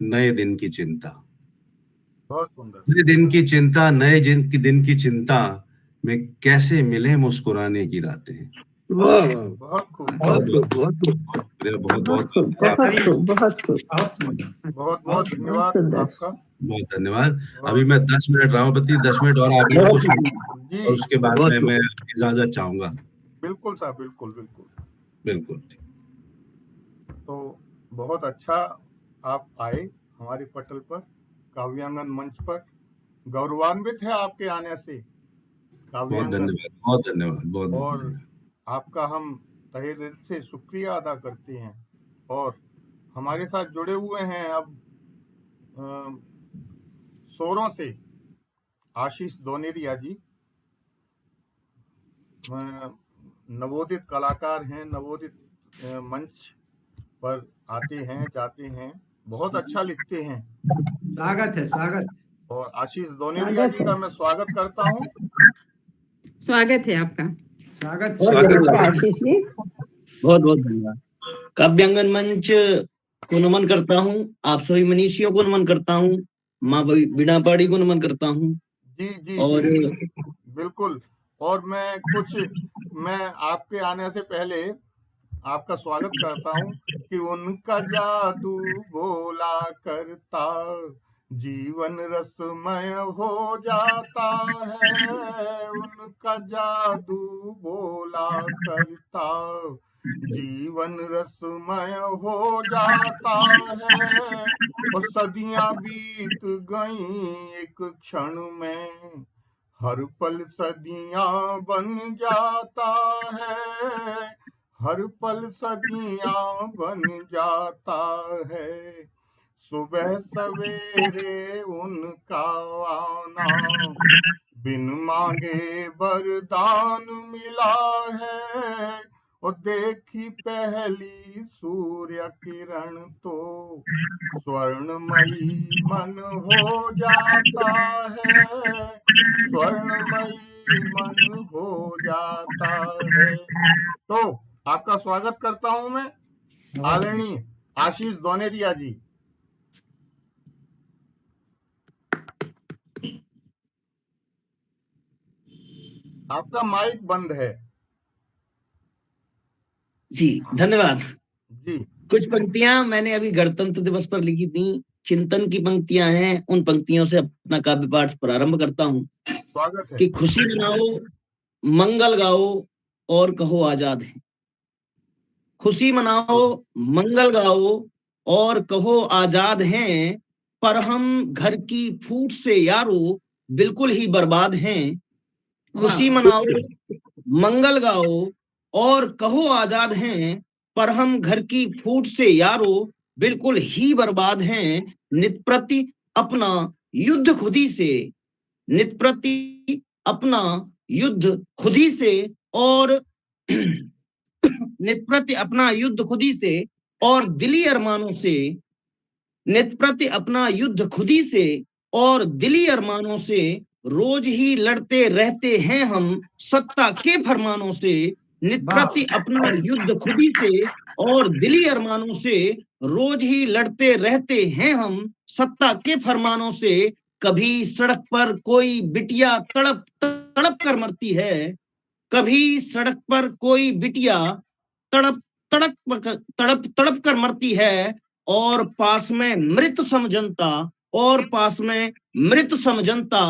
नए दिन की चिंता, बहुत सुंदर। नए दिन की चिंता, दिन की चिंता में कैसे मिले मुस्कुराने की रातें। वाह वाह बहुत खूब, बहुत बहुत खूब खूब। बहुत खूब बहुत बहुत बहुत खूब, शुक्रिया बहुत आपका, बेहतरीन। खूब, बहुत खूब, बहुत सुंदर। बहुत बहुत बहुत बहुत धन्यवाद सुंदर। आपका। बहुत धन्यवाद। अभी बहुत मैं 10 मिनट, रामापति 10 मिनट और आप लोगों को सुनूं, जी, और उसके बाद बहुत में खूब मैं इजाजत चाहूंगा। बिल्कुल साहब, बिल्कुल बिल्कुल। बिल्कुल। तो बहुत अच्छा आप आए हमारे पटल पर, काव्यांगन मंच पर। गौरवान्वित है आपके आने से बहुत काव्यांगन। धन्यवाद, बहुत धन्यवाद, बहुत बहुत और धन्यवाद। आपका हम तहे दिल से शुक्रिया अदा करते हैं। और हमारे साथ जुड़े हुए हैं अब शोरों से आशीष दोनेरिया जी, नवोदित कलाकार हैं, नवोदित मंच पर आते हैं जाते हैं, बहुत अच्छा लिखते हैं। स्वागत है, स्वागत। और आशीष दोनेरिया स्वागत जी है, का मैं स्वागत करता हूं। स्वागत है आपका। स्वागत बहुत है। अच्छा आशीष जी। बहुत बहुत धन्यवाद। काव्यांगन मंच को नमन करता हूँ, आप सभी मनीषियों को नमन करता हूँ, माँ बीणा पाड़ी को नमन करता हूँ। जी जी और जी, बिल्कुल। और मैं आपके आने से पहले आपका स्वागत करता हूं कि उनका जादू बोला करता, जीवन रसमय हो जाता है। उनका जादू बोला करता, जीवन रसमय हो जाता है। और सदियां बीत गईं एक क्षण में, हर पल सदियां बन जाता है। हर पल सदियां बन जाता है। सुबह सवेरे उनका आना, बिन मांगे वरदान मिला है। और देखी पहली सूर्य किरण तो स्वर्णमयी मन हो जाता है, स्वर्णमयी मन हो जाता है। तो आपका स्वागत करता हूं मैं आदरणीय आशीष दोनेरिया जी। आपका माइक बंद है जी। धन्यवाद जी। कुछ पंक्तियां मैंने अभी गणतंत्र दिवस पर लिखी थी, चिंतन की पंक्तियां हैं। उन पंक्तियों से अपना काव्य पाठ प्रारंभ करता हूं। स्वागत है। कि खुशी मनाओ, मंगल गाओ और कहो आजाद है। खुशी मनाओ, मंगल गाओ और कहो आजाद हैं, पर हम घर की फूट से यारो बिल्कुल ही बर्बाद हैं। खुशी मनाओ, मंगल गाओ और कहो आजाद हैं, पर हम घर की फूट से यारो बिल्कुल ही बर्बाद हैं। नित प्रति अपना युद्ध खुदी से, नित प्रति अपना युद्ध खुदी से और नित प्रति अपना युद्ध खुदी से और दिली अरमानों से, नित प्रति अपना युद्ध खुदी से और दिली अरमानों से रोज ही लड़ते रहते हैं हम सत्ता के फरमानों से। नित प्रति अपना युद्ध खुदी से और दिली अरमानों से रोज ही लड़ते रहते हैं हम सत्ता के फरमानों से। कभी सड़क पर कोई बिटिया तड़प तड़प कर मरती है, कभी सड़क पर कोई बिटिया तड़प तड़प कर मरती है, और पास में मृत समझनता, और पास में मृत समझनता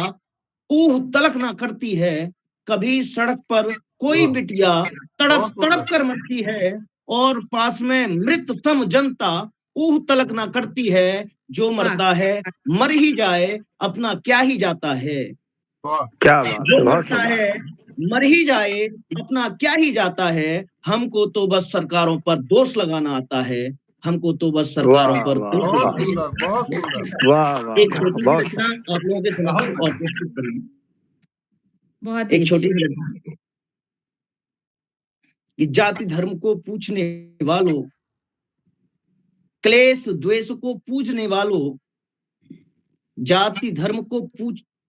ऊह तलक ना करती है। कभी सड़क पर कोई बिटिया तड़प तड़प कर मरती है, और पास में मृत समझनता ऊह तलक ना करती है। जो मरता है मर ही जाए, अपना क्या ही जाता है। क्या बात, जो मरता है मर ही जाए, अपना क्या ही जाता है। हमको तो बस सरकारों पर दोष लगाना आता है, हमको तो बस सरकारों पर दोष वाह। एक छोटी सी रचना आप लोगों के समक्ष और प्रस्तुत करूंगी। बहुत एक छोटी सी रचना कि जाति धर्म को पूछने वालों, क्लेश द्वेष को पूजने वालों, जाति धर्म को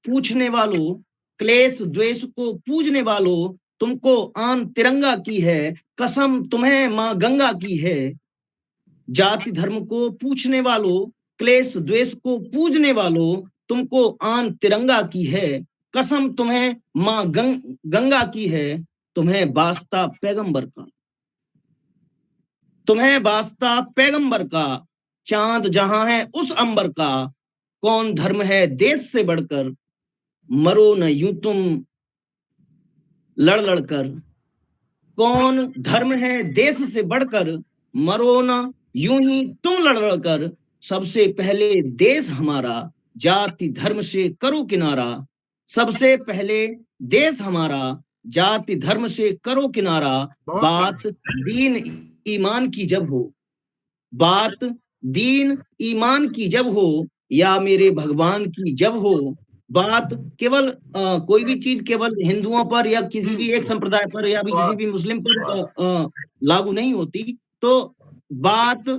पूछने वालों, क्लेश द्वेष को पूजने वालों, तुमको आन तिरंगा की है कसम तुम्हें मां गंगा की है। जाति धर्म को पूछने वालों, क्लेश द्वेष को पूजने वालों, तुमको आन तिरंगा की है कसम तुम्हें मां गंगा की है। तुम्हें वास्ता पैगंबर का, तुम्हें वास्ता पैगंबर का, चांद जहां है उस अंबर का। कौन धर्म है देश से बढ़कर, मरो न यूं तुम लड़ लड़ कर। कौन धर्म है देश से बढ़कर, मरो न यूं ही तुम लड़ लड़ कर। सबसे पहले देश हमारा, जाति धर्म से करो किनारा। सबसे पहले देश हमारा, जाति धर्म से करो किनारा। बात दीन ईमान की जब हो, बात दीन ईमान की जब हो, या मेरे भगवान की जब हो। बात केवल कोई भी चीज केवल हिंदुओं पर या किसी भी एक संप्रदाय पर या भी किसी भी मुस्लिम पर लागू नहीं होती। तो बात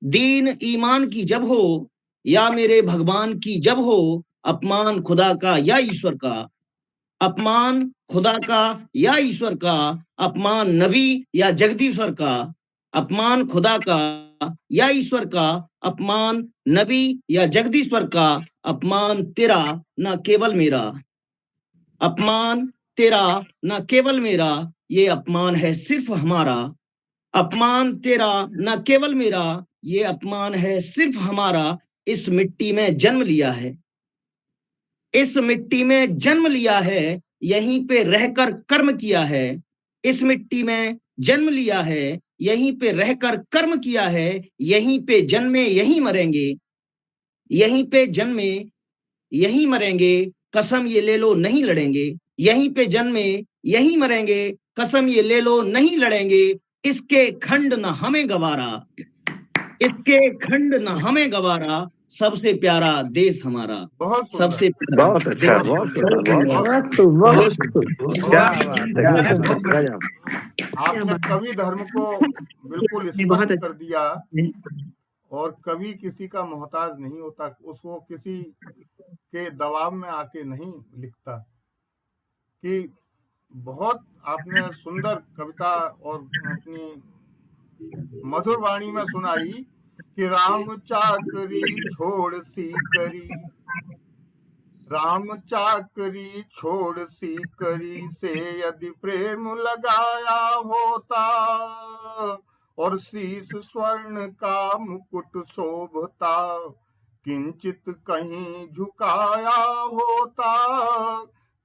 दीन ईमान की जब हो, या मेरे भगवान की जब हो। अपमान खुदा का या ईश्वर का, अपमान खुदा का या ईश्वर का। अपमान नबी या जगदीश्वर का, अपमान खुदा का या ईश्वर का। अपमान नबी या जगदीश्वर का। अपमान तेरा ना केवल मेरा, अपमान तेरा ना केवल मेरा। ये अपमान है सिर्फ हमारा, अपमान तेरा ना केवल मेरा। ये अपमान है सिर्फ हमारा। इस मिट्टी में जन्म लिया है, इस मिट्टी में जन्म लिया है, यहीं पे रहकर कर्म किया है। इस मिट्टी में जन्म लिया है, यहीं पे रहकर कर्म किया है। यहीं पे जन्मे यहीं मरेंगे, यहीं पे जन्मे यहीं मरेंगे। कसम ये ले लो नहीं लड़ेंगे, यहीं पे जन्मे यहीं मरेंगे। कसम ये ले लो नहीं लड़ेंगे। इसके खंड न हमें गवारा, इसके खंड न हमें गवारा। सबसे प्यारा देश हमारा, सबसे बहुत अच्छा, बहुत बहुत खूब, बहुत खूब। क्या बात है। आपने कवि धर्म को बिल्कुल बहुत स्पष्ट कर दिया। अच्छा। और कवि किसी का मोहताज नहीं होता, उसको किसी के दबाव में आके नहीं लिखता। कि बहुत आपने सुंदर कविता और अपनी मधुर वाणी में सुनाई कि राम चाकरी छोड़ सी करी, राम चाकरी छोड़ सी करी से यदि प्रेम लगाया होता, और शीश स्वर्ण का मुकुट शोभता, किंचित कहीं झुकाया होता,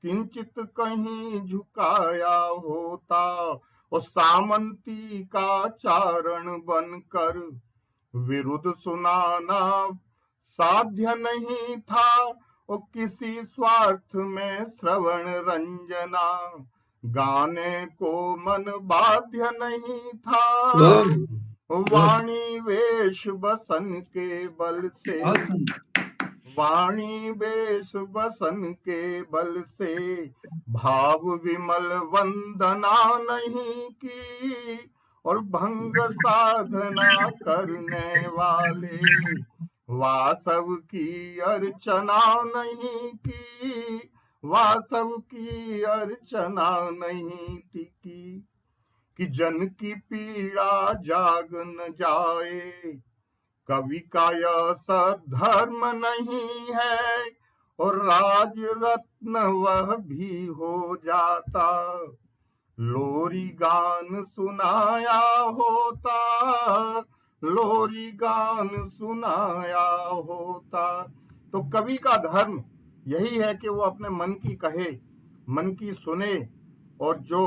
किंचित कहीं झुकाया होता, और सामंती का चारण बनकर विरुद्ध सुनाना साध्य नहीं था, और किसी स्वार्थ में श्रवण रंजना गाने को मन बाध्य नहीं था, वाणी वेश बसन के बल से, वाणी वेश बसन के बल से भाव विमल वंदना नहीं की, और भंग साधना करने वाले वासव की अर्चना नहीं की, वासव की अर्चना नहीं की, कि जन की पीड़ा जाग न जाए, कवि का यह सद्धर्म नहीं है, और राज रत्न वह भी हो जाता, लोरी गान सुनाया होता, लोरी गान सुनाया होता। तो कवि का धर्म यही है कि वो अपने मन की कहे, मन की सुने, और जो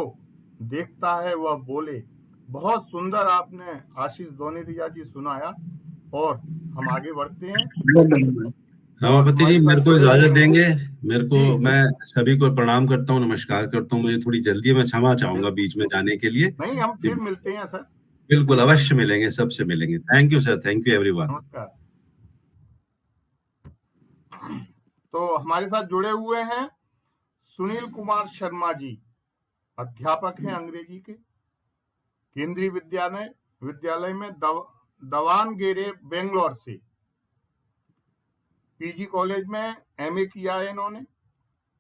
देखता है वह बोले। बहुत सुंदर आपने आशीष दोनेरिया जी सुनाया, और हम आगे बढ़ते हैं। रमापति जी मेरे को इजाजत देंगे? मेरे को, मैं सभी को प्रणाम करता हूँ, नमस्कार करता हूँ। मुझे थोड़ी जल्दी है, मैं क्षमा चाहूंगा बीच में जाने के लिए। नहीं, हम फिर मिलते हैं सर। बिल्कुल, अवश्य मिलेंगे, सबसे मिलेंगे। Thank you sir, thank you everyone. नमस्कार। तो हमारे साथ जुड़े हुए हैं सुनील कुमार शर्मा जी, अध्यापक हैं अंग्रेजी के, केंद्रीय विद्यालय में दवानगेरे बेंगलोर से। पीजी कॉलेज में एमए किया है इन्होंने।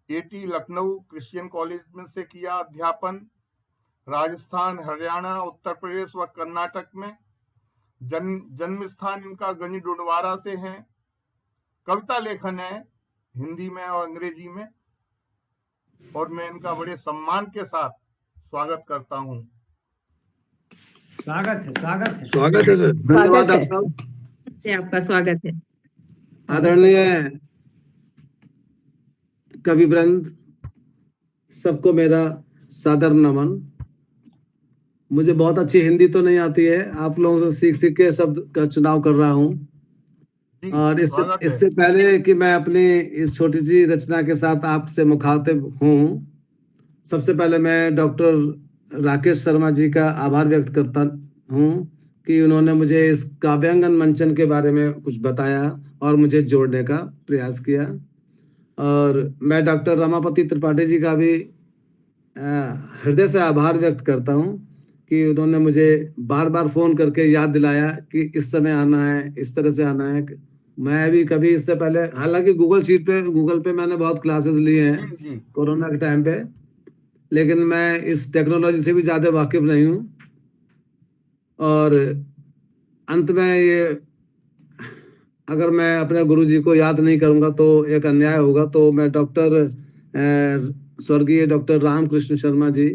एटी लखनऊ क्रिश्चियन कॉलेज में से किया अध्यापन। राजस्थान, हरियाणा, उत्तर प्रदेश व कर्नाटक में। जन्म स्थान इनका गंज डुडवारा से है। कविता लेखन है हिंदी में और अंग्रेजी में, और मैं इनका बड़े सम्मान के साथ स्वागत करता हूं। स्वागत है, स्वागत है, स्वागत है सर। धन्यवाद डॉक्टर साहब, आपका स्वागत है। आदरणीय कवि वृंद, सबको मेरा सादर नमन। मुझे बहुत अच्छी हिंदी तो नहीं आती है, आप लोगों से सीख सीख के शब्द का चुनाव कर रहा हूँ। और इससे पहले कि मैं अपनी इस छोटी सी रचना के साथ आपसे मुखातिब हूँ, सबसे पहले मैं डॉक्टर राकेश शर्मा जी का आभार व्यक्त करता हूँ कि उन्होंने मुझे इस काव्यांगन मंचन के बारे में कुछ बताया और मुझे जोड़ने का प्रयास किया। और मैं डॉक्टर रमापति त्रिपाठी जी का भी हृदय से आभार व्यक्त करता हूँ कि उन्होंने मुझे बार बार फोन करके याद दिलाया कि इस समय आना है, इस तरह से आना है। मैं भी कभी इससे पहले, हालांकि गूगल पे मैंने बहुत क्लासेस लिए हैं कोरोना के टाइम पे, लेकिन मैं इस टेक्नोलॉजी से भी ज़्यादा वाकिफ नहीं हूँ। और अंत में ये, अगर मैं अपने गुरुजी को याद नहीं करूँगा तो एक अन्याय होगा। तो मैं स्वर्गीय डॉक्टर रामकृष्ण शर्मा जी,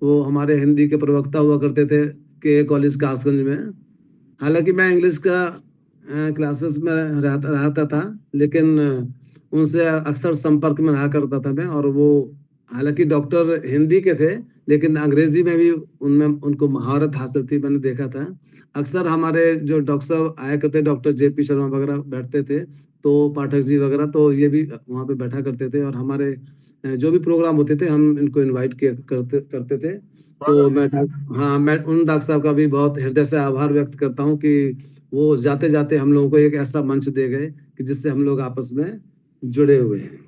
वो हमारे हिंदी के प्रवक्ता हुआ करते थे के कॉलेज कासगंज में। हालांकि मैं इंग्लिश का क्लासेस में रहता था, लेकिन उनसे अक्सर संपर्क में रहा करता था मैं। और वो हालांकि डॉक्टर हिंदी के थे, लेकिन अंग्रेजी में भी उनको महारत हासिल थी, मैंने देखा था। अक्सर हमारे जो डॉक्टर साहब आया करते, डॉक्टर जेपी शर्मा वगैरह बैठते थे, तो पाठक जी वगैरह, तो ये भी वहाँ पे बैठा करते थे। और हमारे जो भी प्रोग्राम होते थे हम इनको इनवाइट करते थे। तो मैं उन डॉक्टर साहब का भी बहुत हृदय से आभार व्यक्त करता हूँ कि वो जाते जाते हम लोगों को एक ऐसा मंच दे गए कि जिससे हम लोग आपस में जुड़े हुए हैं।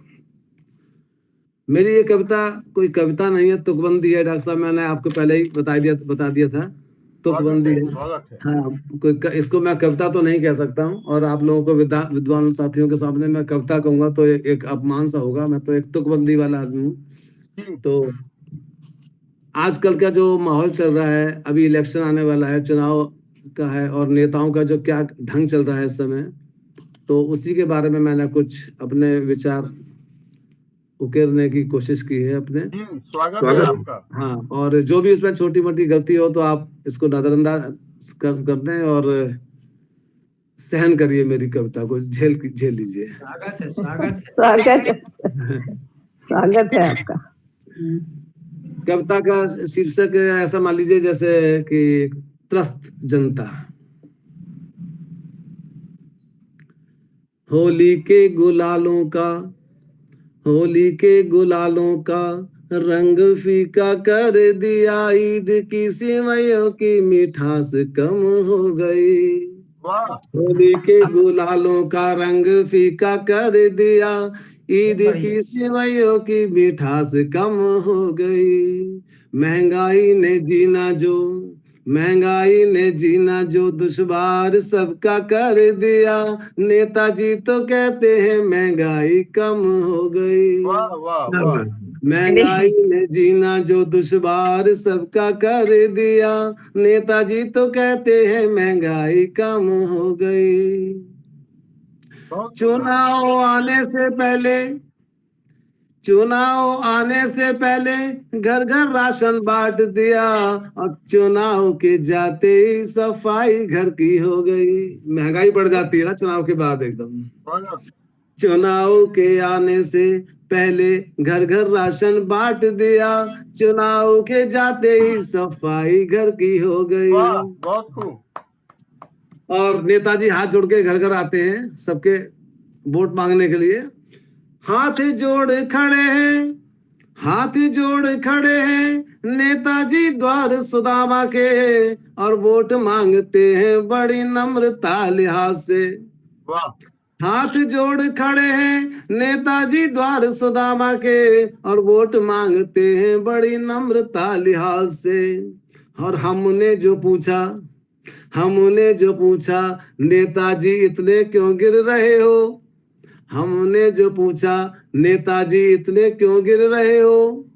मेरी ये कविता कोई कविता नहीं है, तुकबंदी है डॉक्टर साहब, मैंने आपको पहले ही बता दिया था, तुकबंदी है। स्वागत है। हाँ, इसको मैं कविता तो नहीं कह सकता हूँ, और आप लोगों को विद्वान साथियों के सामने मैं कविता कहूंगा तो एक अपमान सा होगा। मैं तो एक तुकबंदी वाला आदमी हूँ। तो आजकल का जो माहौल चल रहा है, अभी इलेक्शन आने वाला है, चुनाव का है, और नेताओं का जो क्या ढंग चल रहा है इस समय, तो उसी के बारे में मैंने कुछ अपने विचार उकेरने की कोशिश की है अपने। स्वागत है आपका। हाँ, और जो भी इसमें छोटी मोटी गलती हो तो आप इसको नजरअंदाज कर दें और सहन करिए, मेरी कविता को झेल लीजिए। स्वागत है, स्वागत है। स्वागत है आपका। कविता का शीर्षक ऐसा मान लीजिए जैसे कि त्रस्त जनता। होली के गुलालों का रंग फीका कर दिया, ईद की सेवइयों की मिठास कम हो गई। होली के गुलालों का रंग फीका कर दिया, ईद की सेवइयों की मिठास कम हो गई। महंगाई ने जीना जो दुश्वार सबका कर दिया, नेताजी तो कहते हैं महंगाई कम हो गई। महंगाई ने जीना जो दुश्वार सबका कर दिया, नेताजी तो कहते हैं महंगाई कम हो गई। चुनाव आने से पहले घर घर राशन बांट दिया, अब चुनाव के जाते ही सफाई घर की हो गई। महंगाई बढ़ जाती है ना चुनाव के बाद एकदम। चुनाव के आने से पहले घर घर राशन बांट दिया, चुनाव के जाते ही सफाई घर की हो गई। बहुत खूब। और नेताजी हाथ जोड़ के घर घर आते हैं सबके वोट मांगने के लिए। हाथ जोड़ खड़े हैं नेताजी द्वार सुदामा के, और वोट मांगते हैं बड़ी नम्रता लिहाज से। हाथ जोड़ खड़े हैं नेताजी द्वार सुदामा के, और वोट मांगते हैं बड़ी नम्रता लिहाज से। और हमने जो पूछा नेताजी इतने क्यों गिर रहे हो, हमने जो पूछा नेताजी इतने क्यों गिर रहे हो,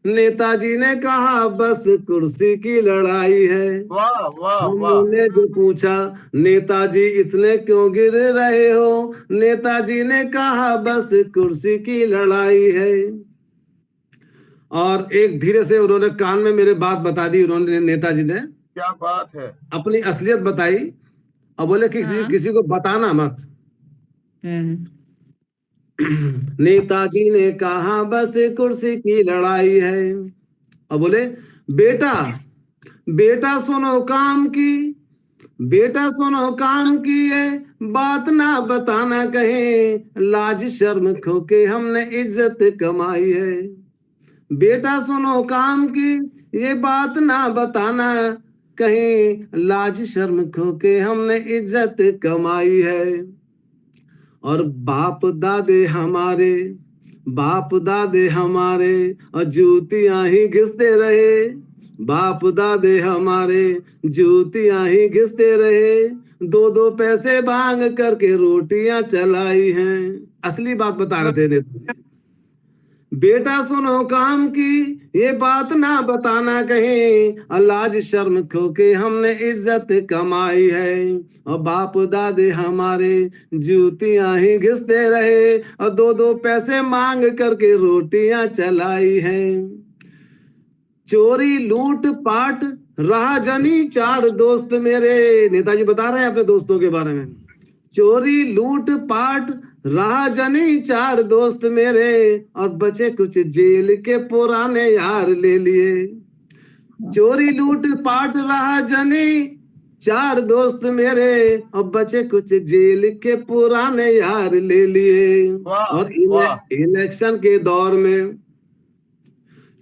नेताजी ने कहा बस कुर्सी की लड़ाई है। हमने जो पूछा नेताजी इतने क्यों गिर रहे हो, नेताजी ने कहा बस कुर्सी की लड़ाई है। और एक धीरे से उन्होंने कान में मेरे बात बता दी, उन्होंने नेताजी ने, क्या बात है, अपनी असलियत बताई, और बोले कि किसी को बताना मत। नेताजी ने कहा बस कुर्सी की लड़ाई है, और बोले बेटा सुनो काम की है, बात ना बताना कहीं, लाज शर्म खो के हमने इज्जत कमाई है। बेटा सुनो काम की ये बात ना बताना कहीं, लाज शर्म खो के हमने इज्जत कमाई है। और बाप दादे हमारे और जूतियां ही घिसते रहे, बाप दादे हमारे जूतियां ही घिसते रहे, 2 पैसे मांग करके रोटियां चलाई हैं। असली बात बता रहे थे। बेटा सुनो काम की ये बात ना बताना कहीं, लाज शर्म खो के हमने इज्जत कमाई है। और बाप दादे हमारे जूतियां ही घिसते रहे, और 2 पैसे मांग करके रोटियां चलाई हैं। चोरी लूट पाट रहा जनी 4 दोस्त मेरे, नेताजी बता रहे हैं अपने दोस्तों के बारे में। चोरी लूट पाट रहा जनी 4 दोस्त मेरे, और बचे कुछ जेल के पुराने यार ले लिए। चोरी लूट पाट रहा जनी 4 दोस्त मेरे, और बचे कुछ जेल के पुराने यार ले लिए। और इलेक्शन के दौर में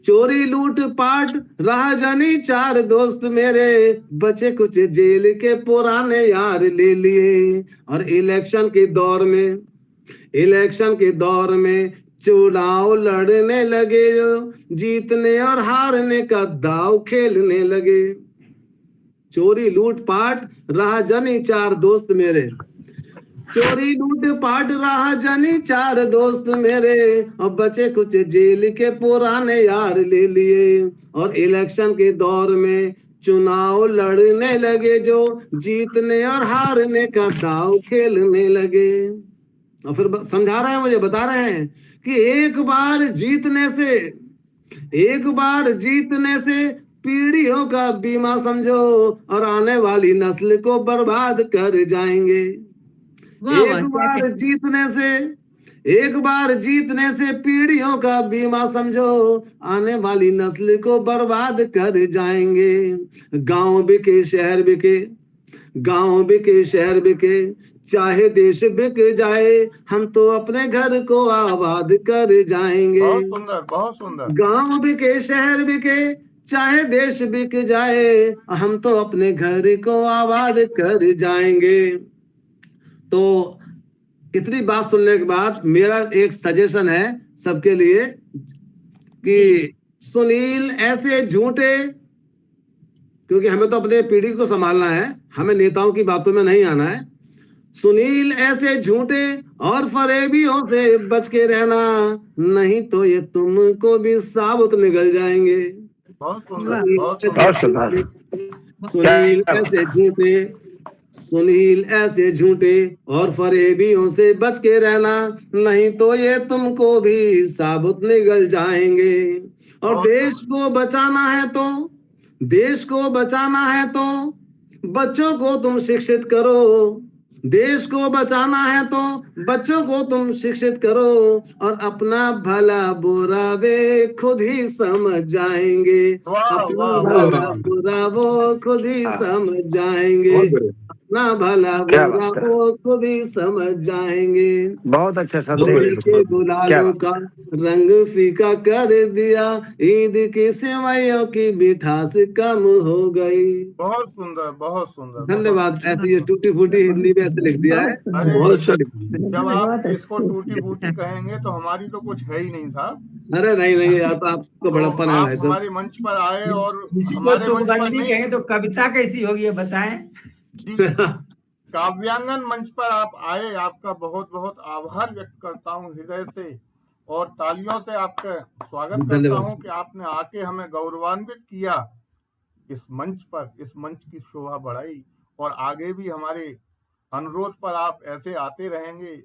चोरी लूट पाट रहा जानी 4 दोस्त मेरे, बचे कुछ जेल के पुराने यार ले लिए। और इलेक्शन के दौर में चुनाव लड़ने लगे जो, जीतने और हारने का दाव खेलने लगे। चोरी लूटपाट रहा जनी चार दोस्त मेरे, चोरी लूटपाट रहा जनी चार दोस्त मेरे, और बचे कुछ जेल के पुराने यार ले लिए। और इलेक्शन के दौर में चुनाव लड़ने लगे जो, जीतने और हारने का दाव खेलने लगे। और फिर समझा रहे हैं, मुझे बता रहे हैं कि एक बार जीतने से पीढ़ियों का बीमा समझो, और आने वाली नस्ल को बर्बाद कर जाएंगे। एक बार जीतने से पीढ़ियों का बीमा समझो, आने वाली नस्ल को बर्बाद कर जाएंगे। गांव बिके शहर बिके, गांव बिके शहर बिके, चाहे देश बिक जाए, हम तो अपने घर को आबाद कर जाएंगे। बहुत सुंदर, बहुत सुंदर। गांव बिके शहर बिके, चाहे देश बिक जाए, हम तो अपने घर को आबाद कर जाएंगे। तो इतनी बात सुनने के बाद मेरा एक सजेशन है सबके लिए कि सुनील ऐसे झूठे, क्योंकि हमें तो अपने पीढ़ी को संभालना है, हमें नेताओं की बातों में नहीं आना है। सुनील ऐसे झूठे और फरेबियों से बच के रहना, नहीं तो ये तुमको भी साबुत निकल जाएंगे। बहुत सुंदर, बहुत सुंदर। सुनील ऐसे झूठे और फरेबियों से बच के रहना, नहीं तो ये तुमको भी साबुत निकल जाएंगे। और देश को बचाना है तो बच्चों को तुम शिक्षित करो। देश को बचाना है तो बच्चों को तुम शिक्षित करो, और अपना भला बुरा वे खुद ही समझ जाएंगे। अपना भला बुरा वो खुद ही समझ जाएंगे। अपना भला बुरा वो खुद ही समझ जाएंगे। बहुत अच्छा संदेश। के गुलालों का रंग फीका कर दिया, ईद की सेवइयों की मिठास कम हो गई। बहुत सुंदर, बहुत सुंदर। धन्यवाद। ऐसी ये टूटी फूटी हिंदी में ऐसे लिख दिया है। जब आप इसको टूटी फूटी कहेंगे तो हमारी तो कुछ है ही नहीं साहब। अरे नहीं यार, तो आपको बड़प्पन है भाई साहब। हमारे मंच पर आए और इसको तुकबंदी कहें तो कविता कैसी होगी ये बताएं। काव्यांगन मंच पर आप आए, आपका बहुत बहुत आभार व्यक्त करता हूँ हृदय से, और तालियों से आपका स्वागत करता हूँ कि आपने आके हमें गौरवान्वित किया इस मंच पर, इस मंच की शोभा बढ़ाई, और आगे भी हमारे अनुरोध पर आप ऐसे आते रहेंगे।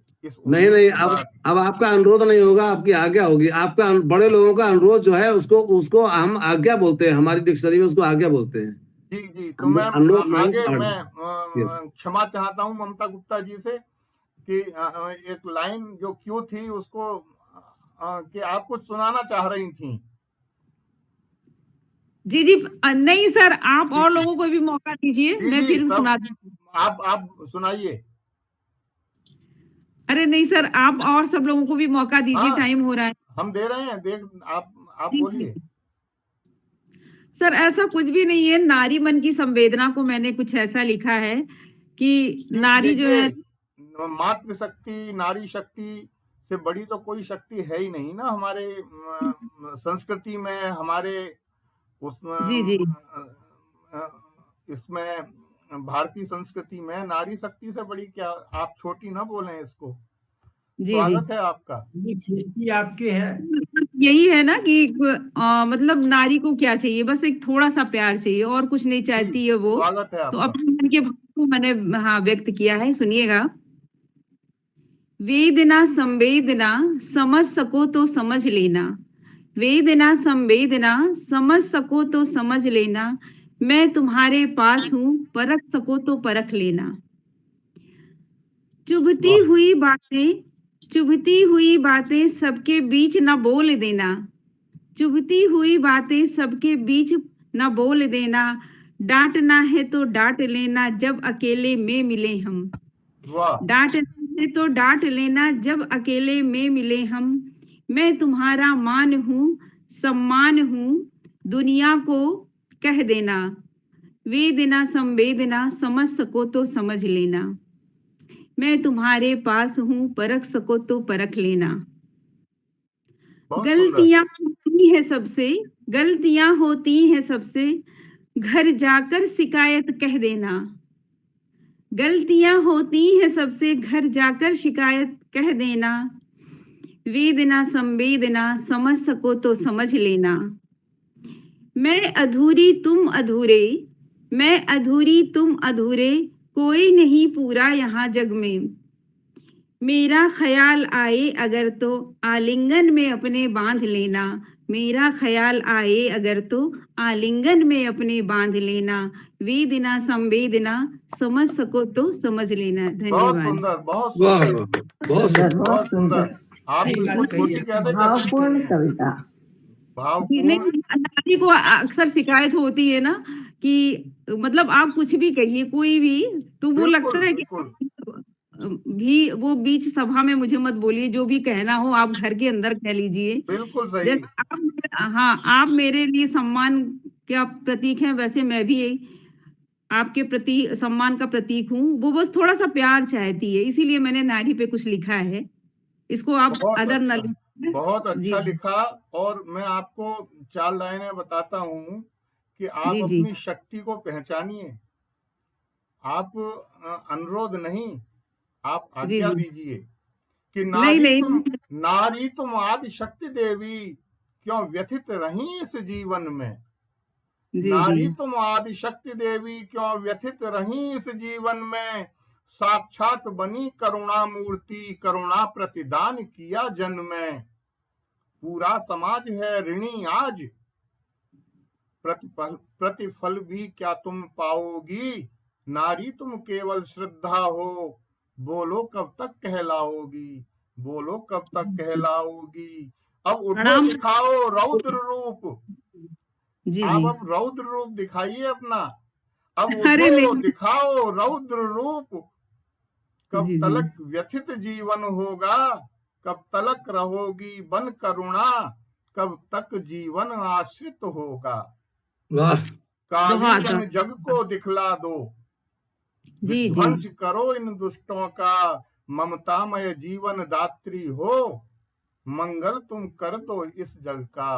नहीं अब आपका अनुरोध नहीं होगा, आपकी आज्ञा होगी। आपका बड़े लोगों का अनुरोध जो है उसको हम आज्ञा बोलते हैं, हमारी डिक्शनरी में उसको आज्ञा बोलते हैं। जी। तो मैं क्षमा चाहता हूँ ममता गुप्ता जी से कि एक लाइन जो क्यों थी उसको कि आप कुछ सुनाना चाह रही थी। जी नहीं सर, आप और लोगों को भी मौका दीजिए, मैं फिर सुनाती हूँ। आप सुनाइए। अरे नहीं सर, आप और सब लोगों को भी मौका दीजिए। टाइम हो रहा है। हम दे रहे हैं, आप बोलिए। सर ऐसा कुछ भी नहीं है, नारी मन की संवेदना को मैंने कुछ ऐसा लिखा है कि नारी जो है, मातृशक्ति, नारी शक्ति से बड़ी तो कोई शक्ति है ही नहीं ना हमारे संस्कृति में, हमारे जी इसमें भारतीय संस्कृति में नारी शक्ति से बड़ी क्या, आप छोटी ना बोलें इसको। स्वागत है आपका। सृष्टि आपके है। यही है ना कि मतलब नारी को क्या चाहिए, बस एक थोड़ा सा प्यार चाहिए और कुछ नहीं चाहती है वो। स्वागत है तो अपने मन के भाव को मैंने व्यक्त किया है, सुनिएगा। वेदना संवेदना समझ सको तो समझ लेना, वेदना संवेदना समझ सको तो समझ लेना, मैं तुम्हारे पास हूँ, परख सको तो परख लेना। चुभती हुई बातें सबके बीच न बोल देना, चुभती हुई बातें सबके बीच न बोल देना, डांटना है तो डांट लेना जब अकेले में मिले हम, डांटना है तो डांट लेना जब अकेले में मिले हम, मैं तुम्हारा मान हूँ, सम्मान हूँ, दुनिया को कह देना, वेदना संवेदना समझ सको तो समझ लेना, मैं तुम्हारे पास हूँ, परख सको तो परख लेना। बहुत गलतियां होती है सबसे, गलतियां होती हैं सबसे, घर जाकर शिकायत कह देना। गलतियां होती हैं सबसे, घर जाकर शिकायत कह देना। वेदना संवेदना समझ सको तो समझ लेना। मैं अधूरी तुम अधूरे, मैं अधूरी तुम अधूरे, कोई नहीं पूरा यहाँ जग में। मेरा ख्याल आए अगर तो आलिंगन में अपने बांध लेना। मेरा ख्याल आए अगर तो आलिंगन में अपने बांध लेना। वेदना संवेदना समझ सको तो समझ लेना। बहुत धन्यवाद। सुंदर, बहुत वाह सुंदर, वाह, बहुत सुंदर। बहुत सुंदर। आप सही इसको बात कही छोटी है। कहते भावपूर्ण कविता। जी, भावपूर्ण। नहीं, नारी को अक्सर शिकायत होती है ना कि मतलब आप कुछ भी कहिए, कोई भी, तो वो बिल्कुल लगता है कि बिल्कुल भी वो बीच सभा में मुझे मत बोलिए, जो भी कहना हो आप घर के अंदर कह लीजिए। बिल्कुल सही। जैसे आप, हाँ, आप मेरे लिए सम्मान का प्रतीक हैं, वैसे मैं भी आपके प्रति सम्मान का प्रतीक हूँ। वो बस थोड़ा सा प्यार चाहती है, इसीलिए मैंने नारी पे कुछ लिखा है। इसको आप बहुत अदर न अच्छा, लीजिए। बहुत जी अच्छा लिखा। और मैं आपको 4 लाइनें बताता हूँ कि आप जी जी अपनी शक्ति को पहचानिए। आप अनुरोध नहीं, आप जी आज्ञा जी दीजिए कि नहीं नहीं नारी तुम आदि शक्ति देवी, क्यों व्यथित रही इस जीवन में। जी जी नारी तुम आदि शक्ति देवी, क्यों व्यथित रही इस जीवन में। साक्षात बनी करुणा मूर्ति, करुणा प्रतिदान किया जन्म में। पूरा समाज है ऋणी आज, प्रतिफल भी क्या तुम पाओगी। नारी तुम केवल श्रद्धा हो, बोलो कब तक कहलाओगी, बोलो कब तक कहलाओगी। अब उठो प्रणाम। दिखाओ रौद्र रूप, जी आप जी अब रौद्र रूप दिखाइए अपना। अब अरे उठो नहीं। दिखाओ रौद्र रूप, कब जी जी तलक व्यथित जीवन होगा। कब तलक रहोगी बन करुणा, कब तक जीवन आश्रित होगा। वाह, कालीन बहुत। जग को दिखला दो, जी जी विध्वंस करो इन दुष्टों का। ममतामय जीवन दात्री हो, मंगल तुम कर दो इस जग का,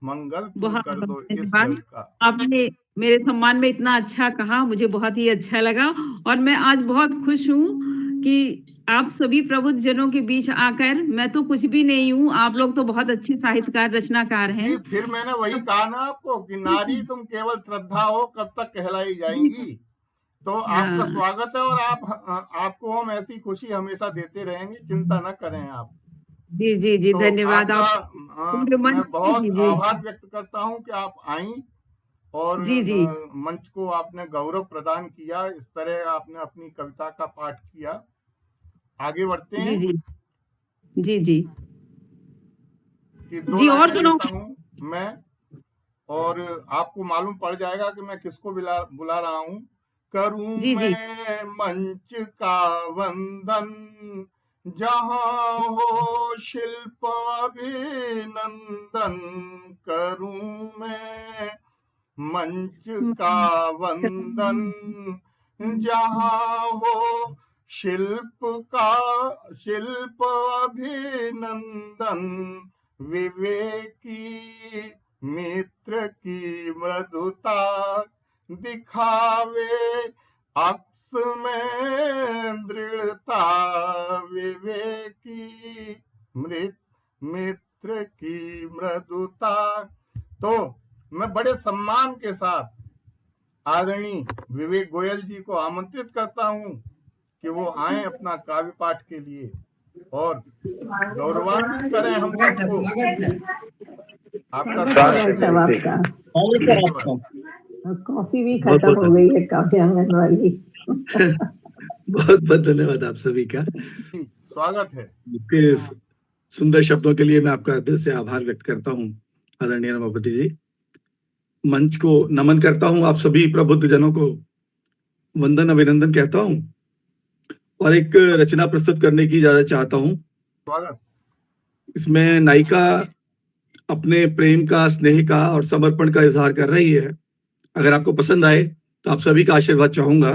मंगल तुम बहुत कर दो इस धन्यवाद। जग का। आपने मेरे सम्मान में इतना अच्छा कहा, मुझे बहुत ही अच्छा लगा। और मैं आज बहुत खुश हूँ कि आप सभी प्रबुद्ध जनों के बीच आकर, मैं तो कुछ भी नहीं हूँ, आप लोग तो बहुत अच्छे साहित्यकार रचनाकार हैं। जी, फिर मैंने वही कहा ना आपको कि नारी तुम केवल श्रद्धा हो, कब तक कहलाई जाएंगी। तो आपका हाँ स्वागत है, और आपको हम ऐसी खुशी हमेशा देते रहेंगे, चिंता न करें आप। जी जी जी, तो धन्यवाद। आपका पूरे मन मैं बहुत जी जी आभार व्यक्त करता हूं कि आप आई और जी जी मंच को आपने गौरव प्रदान किया। इस तरह आपने अपनी कविता का पाठ किया। आगे बढ़ते जी हैं जी जी जी कि 2 जी, और लाइनें सुनो। लेता हूं मैं, और आपको मालूम पड़ जाएगा कि मैं किसको बुला रहा हूं। करूं जी जी मैं मंच का वंदन, जहां हो शिल्प अभिनंदन। करूं मैं मंच का वंदन, जहां हो शिल्प अभिनंदन। विवेकी मित्र की मृदुता, दिखावे अक्स में दृढ़ता। विवेकी मित्र की मृदुता। तो मैं बड़े सम्मान के साथ आदरणीय विवेक गोयल जी को आमंत्रित करता हूं कि वो आए अपना काव्य पाठ के लिए और गौरवान्वित करें हम सबको। आपका स्वागत स्वागत है है। आपका। धन्यवाद। कॉफी भी बहुत खत्म बहुत हो गई है काव्यांगन वाली। बहुत बहुत धन्यवाद आप सभी का। जी, स्वागत है। आपके सुंदर शब्दों के लिए मैं आपका दिल से आभार व्यक्त करता हूँ आदरणीय रमापति जी। मंच को नमन करता हूँ, आप सभी प्रबुद्ध जनों को वंदन अभिनंदन कहता हूँ और एक रचना प्रस्तुत करने की इजाजत चाहता हूँ। स्वागत। इसमें नायिका अपने प्रेम का, स्नेह का और समर्पण का इजहार कर रही है। अगर आपको पसंद आए तो आप सभी का आशीर्वाद चाहूंगा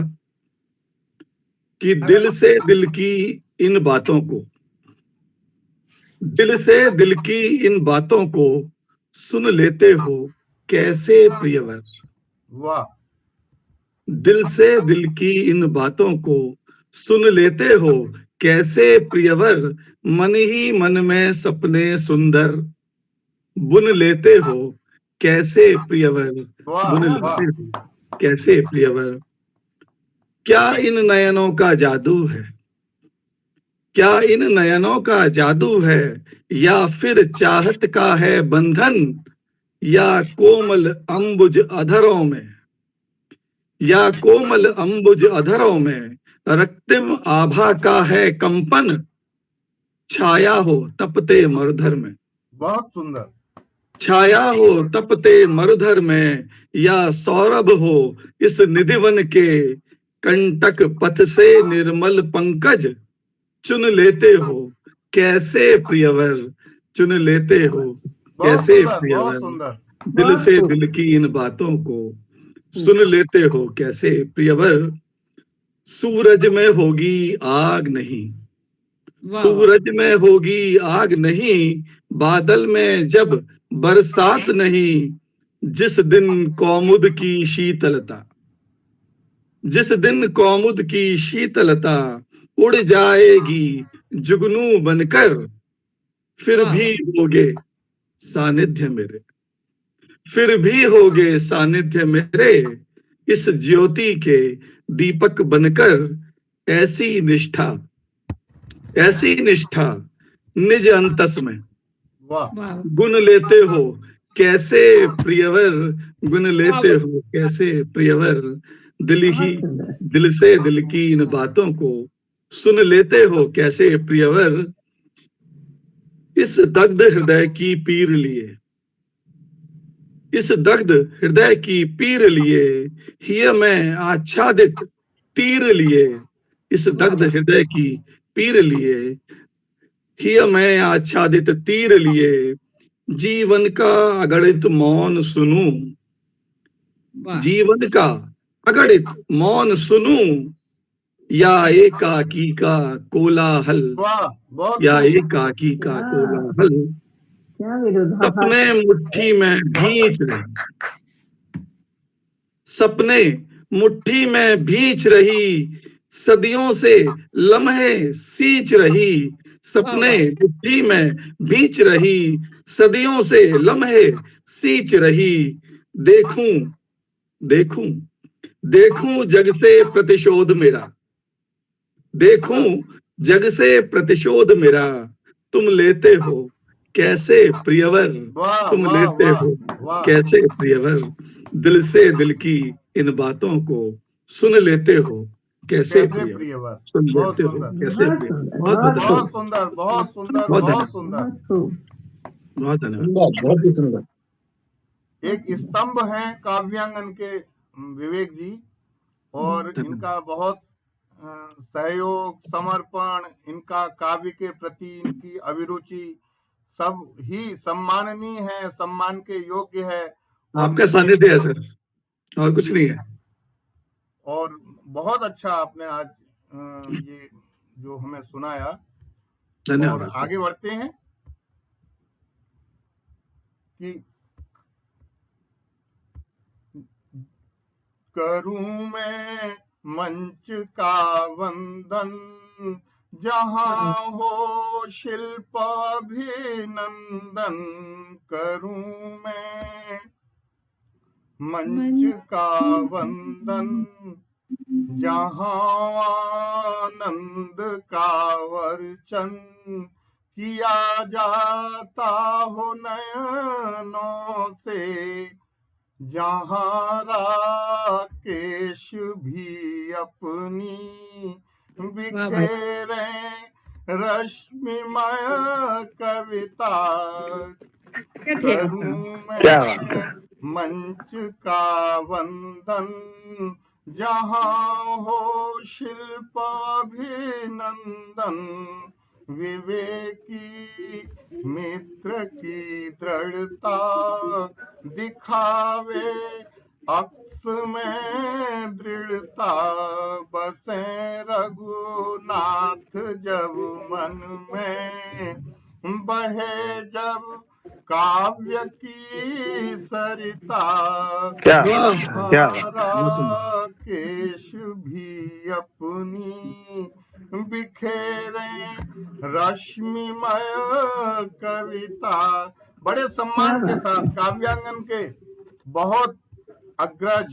कि दिल से दिल की इन बातों को दिल से दिल की इन बातों को सुन लेते हो कैसे प्रियवर। वाह। दिल से दिल की इन बातों को सुन लेते हो कैसे प्रियवर, मन ही मन में सपने सुंदर बुन लेते हो कैसे प्रियवर, वाह बुन वाह। लेते हो कैसे प्रियवर। क्या इन नयनों का जादू है, क्या इन नयनों का जादू है, या फिर चाहत का है बंधन, या कोमल अंबुज अधरों में, या कोमल अंबुज अधरों में रक्तिम आभा का है कंपन, छाया हो तपते मरुधर में। बहुत सुंदर। छाया हो तपते मरुधर में, या सौरभ हो इस निधिवन के, कंटक पथ से निर्मल पंकज चुन लेते हो कैसे प्रियवर, चुन लेते हो बहुत कैसे सुंदर, बहुत प्रियवर। सुंदर। दिल से दिल की इन बातों को सुन लेते हो कैसे प्रियवर। सूरज में होगी आग नहीं, सूरज में होगी आग नहीं, बादल में जब बरसात नहीं, जिस दिन कौमुद की शीतलता, जिस दिन कौमुद की शीतलता उड़ जाएगी जुगनू बनकर, फिर भी होगे सानिध्य मेरे, फिर भी होगे सानिध्य मेरे, इस ज्योति के दीपक बनकर। ऐसी निष्ठा, ऐसी निष्ठा निज अंतस में वाह। गुण लेते हो कैसे प्रियवर, गुण लेते हो कैसे प्रियवर। दिल से दिल की इन बातों को सुन लेते हो कैसे प्रियवर। इस दग्ध हृदय की पीर लिए, इस दग्ध हृदय की पीर लिए, हिय में आच्छादित तीर लिए, इस दग्ध हृदय की पीर लिए, हिय में आच्छादित तीर लिए, जीवन का अगणित मौन सुनूं, जीवन का अगणित मौन सुनूं, या एकाकी का कोलाहल, वाह। बहुत या खूब। एकाकी का कोलाहल, क्या विरोधाभास। सपने मुट्ठी में भींच रही, सपने मुट्ठी में भींच रही, सदियों से लम्हे सींच रही, सपने मुट्ठी में भींच रही, सदियों से लम्हे सींच रही। देखूं देखूं देखूं जग से प्रतिशोध मेरा, देखूं जग से प्रतिशोध मेरा, तुम लेते हो कैसे प्रियवर, वाह तुम वाह लेते वाह हो वाह। कैसे प्रियवर। दिल से दिल की इन बातों को सुन लेते हो कैसे कैसे प्रियवर, प्रियवर। सुन बहुत लेते हो सुंदर, कैसे बहुत प्रियवर। सुंदर, बहुत बहुत धन्यवाद, बहुत सुंदर, बहुत सुंदर, बहुत बहुत धन्यवाद, सुंदर। बहुत खूब। बहुत धन्यवाद। बहुत ही सुंदर। एक स्तंभ हैं काव्यांगन के विवेक जी, और धन्यवाद। इनका बहुत सहयोग, समर्पण, इनका काव्य के प्रति इनकी अभिरुचि सब ही सम्माननीय है, सम्मान के योग्य है। और आपका सानिध्य है सर, और कुछ नहीं है। और बहुत अच्छा आपने आज ये जो हमें सुनाया। और धन्यवाद। आगे बढ़ते हैं कि करूं मैं मंच का वंदन, जहां हो शिल्प अभिनंदन। करूं मैं मंच का वंदन, जहां आनंद का वर्चन किया जाता हो नयनों से, जहां राकेश भी अपनी बिखेरे रश्मिमय कविता। करूं मैं मंच का वंदन, जहां हो शिल्प अभिनंदन। विवेकी मित्र की दृढ़ता दिखावे, अक्स में दृढ़ता बसे रघुनाथ जब मन में। बहे जब काव्य की सरिता, क्या क्या केश भी अपनी बिखेरे रश्मिमय कविता। बड़े सम्मान के साथ काव्यांगन के बहुत अग्रज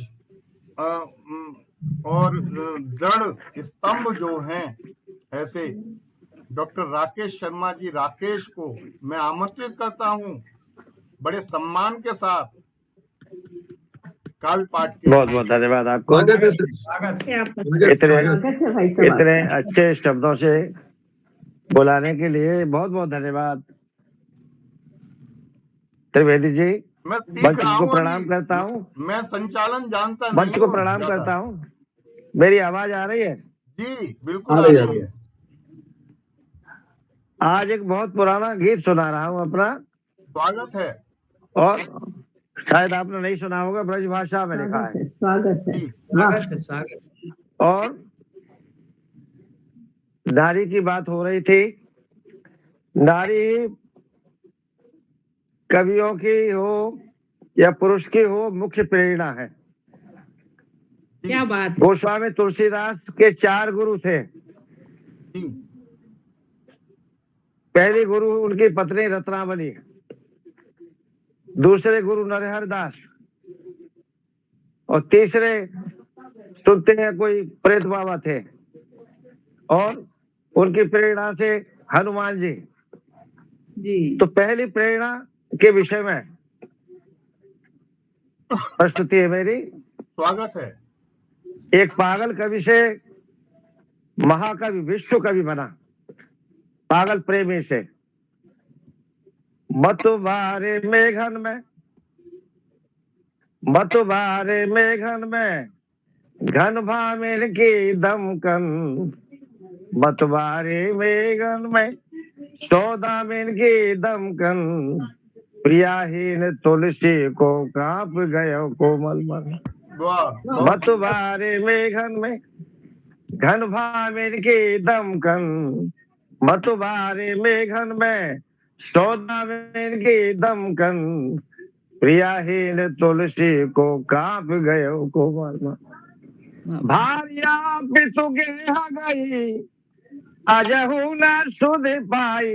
और दृढ़ स्तंभ जो हैं, ऐसे डॉक्टर राकेश शर्मा जी राकेश को मैं आमंत्रित करता हूं बड़े सम्मान के साथ काव्य पाठ के। बहुत बहुत धन्यवाद आपको इतने अच्छे शब्दों से बुलाने के लिए। बहुत बहुत धन्यवाद त्रिवेदी जी। मैं मंच को प्रणाम करता हूँ। मैं संचालन जानता नहीं, मंच को प्रणाम करता हूँ। मेरी आवाज आ रही है? जी बिल्कुल आ रही है। आज एक बहुत पुराना गीत सुना रहा हूँ अपना। स्वागत है। और शायद आपने नहीं सुना होगा, ब्रज भाषा में लिखा है। स्वागत है। स्वागत। और नारी की बात हो रही थी। नारी कवियों की हो या पुरुष की हो, मुख्य प्रेरणा है। क्या बात। गोस्वामी तुलसीदास के 4 गुरु थे। पहली गुरु उनकी पत्नी रत्नावली, दूसरे गुरु नरहर दास, और तीसरे सुनते हैं कोई प्रेत बाबा थे, और उनकी प्रेरणा से हनुमान जी। तो पहली प्रेरणा के विषय में प्रस्तुति है मेरी। स्वागत है। एक पागल कवि से महाकवि, विश्व कवि बना, पागल प्रेमी से। मतुबारे मेघन में, मतुबारे मेघन में, घन भामिन की दमकन। मतुबारे मेघन में, सौदामिन की दमकन। प्रियाहीन तुलसी को कांप गयो कोमल मन। मतुबारे मेघन में, घन भामिन की दमकन। मतुबारे मेघन में, सौदामिन की दमकन। प्रियाहीन तुलसी को कांप गयो कोमल मन। भार्या पितु गेह गई, अजहु न सुध पाई।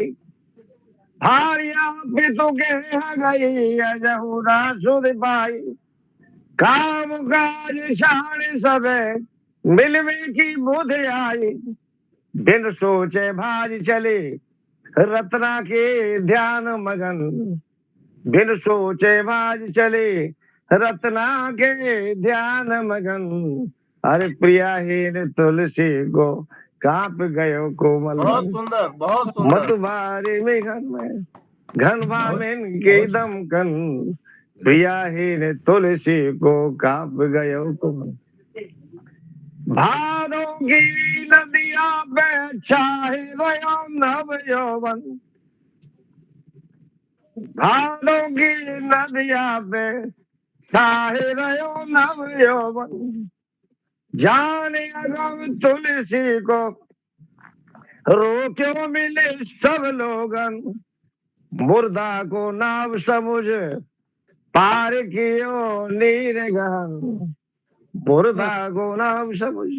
भार्या पितु गेह गई, अजहु न सुध पाई। काम काज शान सबे, मिलवे की बुध आई। बिन सोचे भाज चले, रत्ना के ध्यान मगन। बिन सोचे भाज चले, रत्ना के ध्यान मगन। अरे प्रियाहीन तुलसी को कांप गयो कोमल। बहुत सुंदर, बहुत सुंदर। मतुबारे मेघन में, घन भामिन की दमकन। प्रियाहीन तुलसी को कांप गयो कोमल। भादों की नदिया पे छाए गयो नव यौवन। भादों की नदिया पे छाए गयो नव यौवन। जाने अगम तुलसी को रोक्यो मिले सब लोगन। मुर्दा को नाव समुझ पार कियो नीर गहन। मुर्दा को नाव समुझ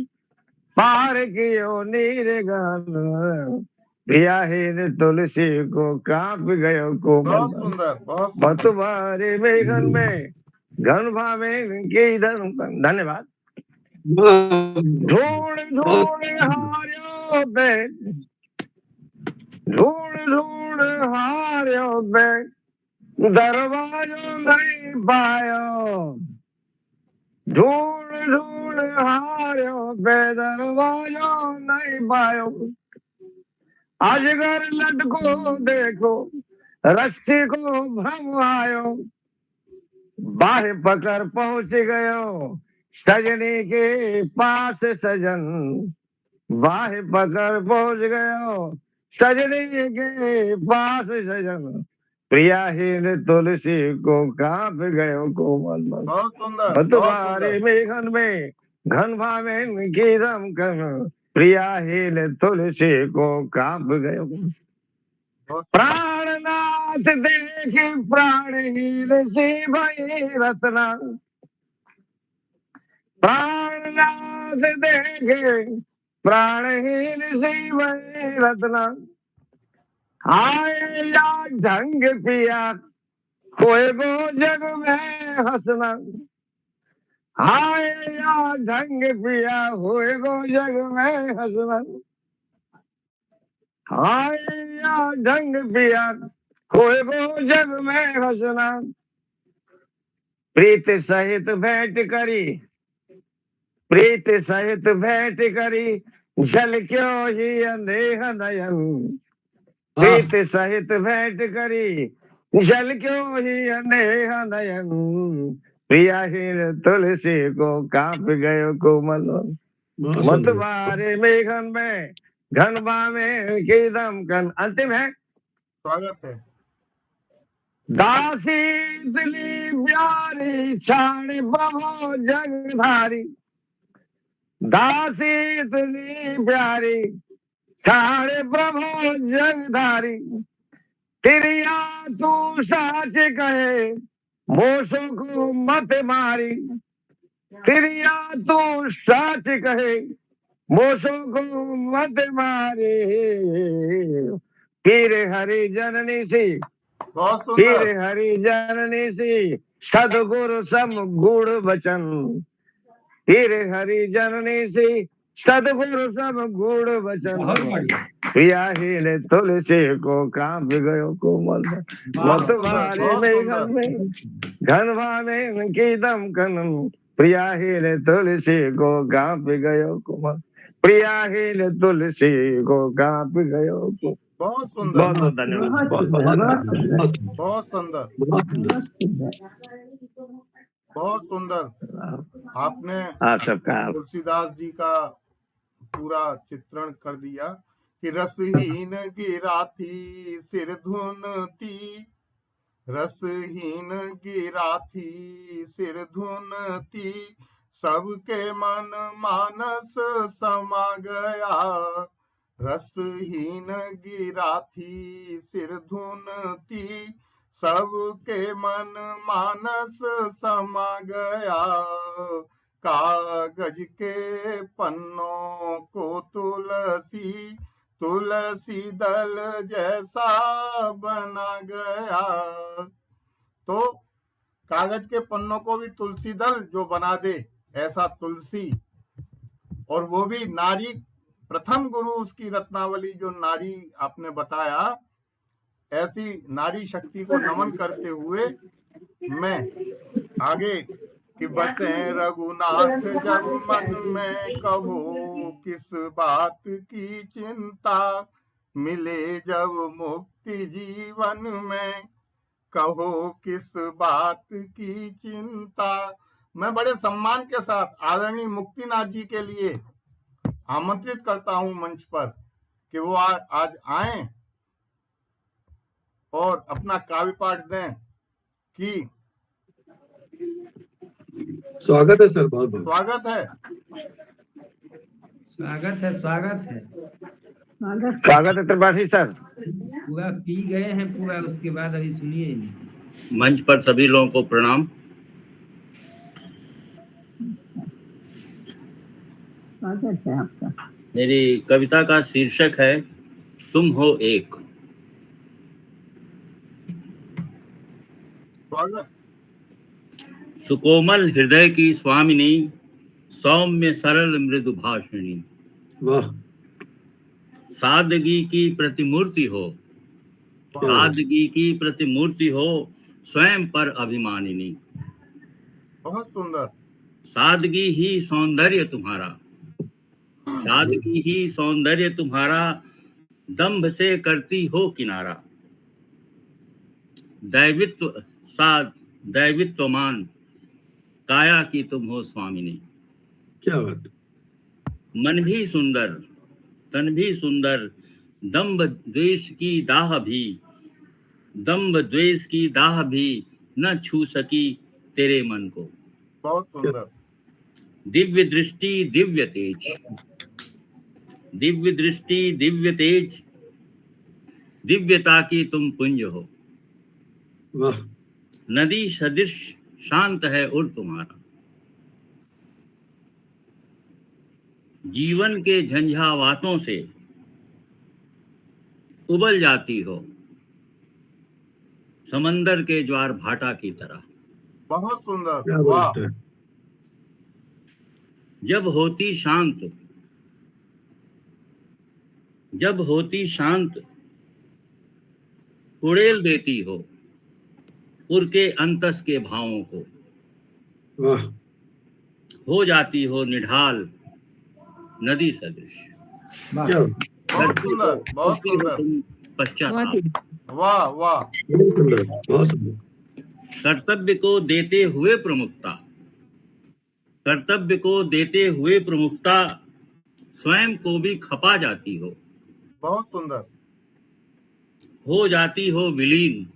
पार कियो नीर गहन। प्रियाहीन तुलसी को कांप गयो कोमल। मतुबारे मेघन में, घन भामिन की दमकन। धन्यवाद। ढूंढ ढूंढ हार्यो बे, ढूंढ ढूंढ हार्यो बे, दरवाजो नहीं पायो। ढूंढ ढूंढ हार्यो बे, दरवाजो नहीं पायो। अजगर लटको देखो, रस्सी को भ्रम आयो। बाह पकड़ पहुंच गयो, सजनी के पास सजन। बाह पकड़ पहुंच गयो, सजनी के पास सजन। प्रियाहीन तुलसी को कांप गयो कोमल मन। मतुबारे मेघन में, घन भामिन की दमकन। प्रियाहीन तुलसी को कांप गयो। प्राणनाथ देखे प्राणहीन से भई रत्ना, प्राणनाथ देखे प्राणहीन से भई रत्ना, आए या ढंग पिया कोई गो जग में हंसना, आए या ढंग पिया होए गो जग में हंसना, आए या ढंग पिया होए गो जग में हंसना, प्रीत सहित भेंट करी, प्रीत सहित भेंट करी जल क्यों ही अंधेह नयन, प्रीत सहित भेंट करी जल क्यों ही अंधेह नयन, प्रियाहीन तुलसी को कांप गयो कोमल, मतवारे मेघन में घनबा में कीदम कन। अंतिम है, स्वागत है। दासी दिली प्यारी छाण बहो जगधारी, दासी दिली प्यारी छाण प्रभो जगधारी, तिरिया तू साच कहे मोसो को मत मारी, तिरिया तू साच कहे मोसो को मत मारे, फिर हरि जननी सी, बहुत फिर सुंदर। हरि जननी सी सदगुरु सम गुण वचन, फिर हरि जननी सी सदगुरु सब गुण वचन, प्रियाहीन तुलसी को कांप गयो कोमल, मतवारे बहुत मेघन सुंदर। में घनवा में कीदम कनन, प्रियाहीन तुलसी को कांप गयो कोमल, प्रियाहीन तुलसी को कांप गयो कोमल। बहुत सुंदर। बहुत बहुत धन्यवाद। बहुत सुंदर। बहुत सुंदर। आपने सबका तुलसीदास जी का पूरा चित्रण कर दिया कि रसहीन गिरा थी सिर धुनती, रसहीन गिरा थी सिर धुनती, सबके मन मानस समा गया, रसहीन गिरा थी सिर धुनती, सबके मन मानस समा गया, कागज के पन्नों को तुलसी, तुलसी दल जैसा बना गया। तो कागज के पन्नों को भी तुलसी दल जो बना दे, ऐसा तुलसी, और वो भी नारी, प्रथम गुरु उसकी रत्नावली जो नारी आपने बताया, ऐसी नारी शक्ति को नमन करते हुए मैं आगे कि बसे रघुनाथ जब मन में, कहो किस बात की चिंता, मिले जब मुक्ति जीवन में, कहो किस बात की चिंता। मैं बड़े सम्मान के साथ आदरणीय मुक्तिनाथ जी के लिए आमंत्रित करता हूं मंच पर कि वो आज आए और अपना काव्य पाठ दें। कि स्वागत है सर, बहुत बहुत स्वागत है। स्वागत है, स्वागत है। स्वागत है त्रिपाठी सर। पूरा पी गए हैं पूरा, उसके बाद अभी सुनिए नहीं। मंच पर सभी लोगों को प्रणाम। स्वागत है आपका। मेरी कविता का शीर्षक है तुम हो एक। स्वागत। सुकोमल हृदय की स्वामिनी, सौम्य सरल मृदु भाषिणी, वाह, सादगी की प्रतिमूर्ति हो, सादगी की प्रतिमूर्ति हो, स्वयं पर अभिमानिनी, बहुत सुंदर। सादगी ही सौंदर्य तुम्हारा, सादगी ही सौंदर्य तुम्हारा, दंभ से करती हो किनारा, दैवित्वमान काया की तुम हो स्वामिनी। क्या बात। मन भी सुंदर, तन भी सुंदर, दंभ द्वेष की दाह भी, दंभ द्वेष की दाह भी न छू सकी तेरे मन को। बहुत सुंदर। दिव्य दृष्टि दिव्य तेज, दिव्य दृष्टि दिव्य तेज, दिव्यता की तुम पुंज हो। वाह नदी सदृश शांत है उर तुम्हारा। जीवन के झंझावातों से उबल जाती हो समंदर के ज्वार भाटा की तरह। बहुत सुंदर, क्या वाह। बात है। जब होती शांत उड़ेल देती हो उर के अंतस के भावों को। वाह हो जाती हो निढाल नदी सदृश। क्या बहुत सुंदर, बहुत उड़ती हो सुंदर, तुम बहुत पश्चाताप। ही वाह वाह। बहुत सुंदर, बहुत सुंदर। कर्तव्य को देते हुए प्रमुखता, कर्तव्य को देते हुए प्रमुखता स्वयं को भी खपा जाती हो। बहुत सुंदर, हो जाती हो विलीन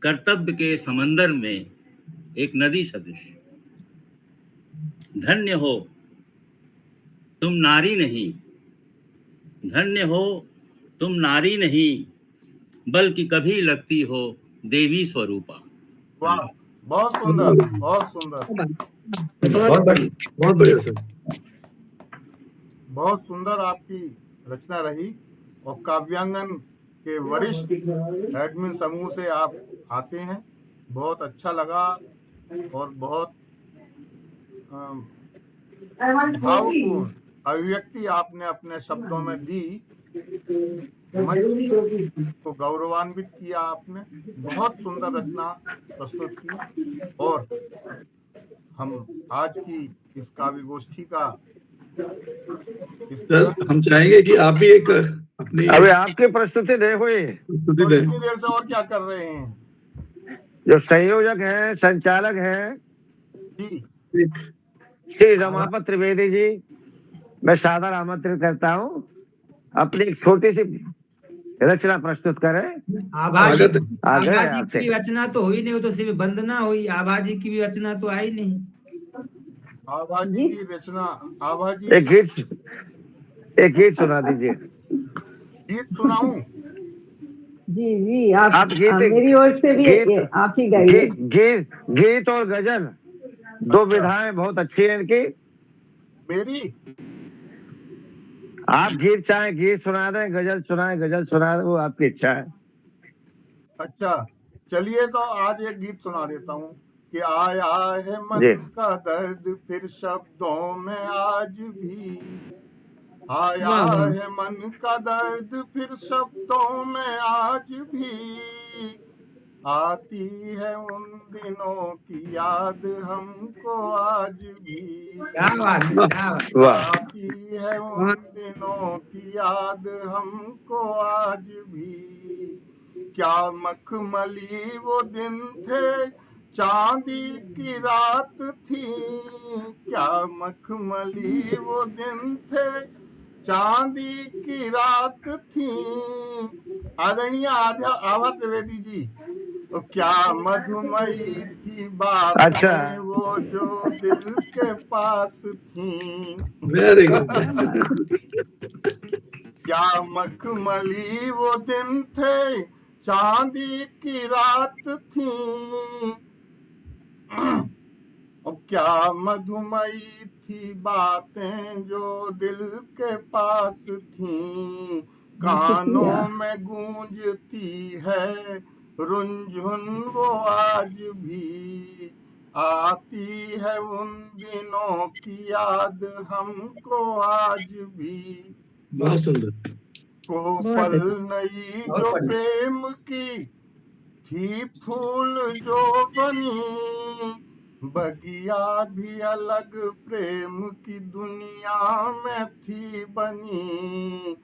कर्तव्य के समंदर में एक नदी सदृश। धन्य हो तुम नारी नहीं, धन्य हो तुम नारी नहीं, बल्कि कभी लगती हो देवी स्वरूपा। वाह, बहुत सुंदर, बहुत सुंदर, बहुत बढ़िया, बहुत बढ़िया सर। बहुत सुंदर आपकी रचना रही। और काव्यांगन के वरिष्ठ एडमिन समूह से आप आते हैं, बहुत अच्छा लगा और बहुत भावपूर्ण अभिव्यक्ति आपने अपने शब्दों में दी। मंच को गौरवान्वित किया आपने, बहुत सुंदर रचना प्रस्तुत की। और हम आज की इस काव्य गोष्ठी का सर हम चाहेंगे कि आप भी एक अपनी अभी आपकी प्रस्तुति नहीं हुई। प्रस्तुति तो दें। इतनी देर से और क्या कर रहे हैं जो संयोजक हैं, संचालक हैं जी? श्री रमापत त्रिवेदी जी, मैं सादर आमंत्रित करता हूँ अपनी एक छोटी सी रचना प्रस्तुत करें। आभा जी, स्वागत है। आ गए आभा जी आपसे। की रचना तो हुई नहीं, वो तो सिर्फ वंदना हुई। आभा जी की भी रचना तो आई नहीं। आभा जी की रचना, आभा जी एक गीत सुना दीजिए। गीत सुनाऊं? जी जी, आप आप गीत मेरी ओर से भी गीत आप ही गाइए। गीत और गजल दो विधाएं बहुत अच्छी हैं इनकी। मेरी आप गीत चाहे गीत सुना दें, गजल सुना दें, वो आपकी इच्छा है। अच्छा, चलिए तो आज एक गीत सुना देता हूँ कि आया है मन जी। का दर्द फिर शब्दों में आज भी। आया वाह, वाह। है मन का दर्द फिर शब्दों में आज भी। आती है उन दिनों की याद हमको आज भी। क्या बात है, क्या बात। वाह आती है उन दिनों की याद हमको आज भी। क्या मखमली वो दिन थे, चांदी की रात थी। क्या मखमली वो दिन थे, चांदी की रात थी। आदरणीय आभा त्रिवेदी जी, तो क्या मधुमयी थी बातें अच्छा। वो जो दिल के पास थी। Very good. क्या मखमली वो दिन थे, चांदी की रात थी। और क्या मधुमयी थी बातें जो दिल के पास थी। कानों में गूंजती है रुंझुन वो आज भी। आती है उन दिनों की याद हमको आज भी। बहुत सुंदर। को बहुत पल अच्छा। नई बहुत जो बढ़िया। प्रेम की थी, फूल जो बनी। बगिया भी अलग प्रेम की दुनिया में थी बनी।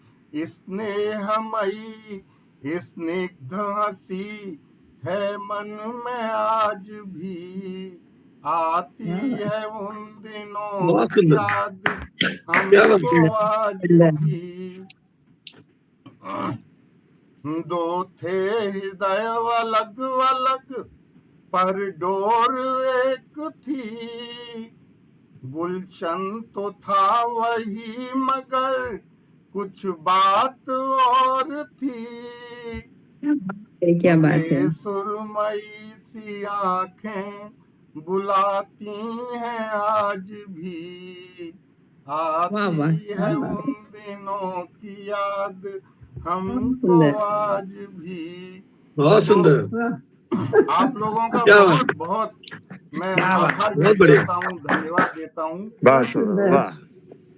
स्नेहमयी स्निग्ध हंसी है मन में आज भी। आती है उन दिनों बहुत की सुंदर। याद क्या बात हमको है। आज भी। दो थे हृदय अलग अलग पर डोर एक थी। गुलशन तो था वही मगर कुछ बात और थी, क्या बात है। सुरमई सी आंखें बुलाती हैं आज भी, आती है उन दिनों की याद हमको आज भी। बहुत सुंदर। आप लोगों का क्या बहुत बहुत मैं आभार व्यक्त करता हूँ, धन्यवाद देता हूँ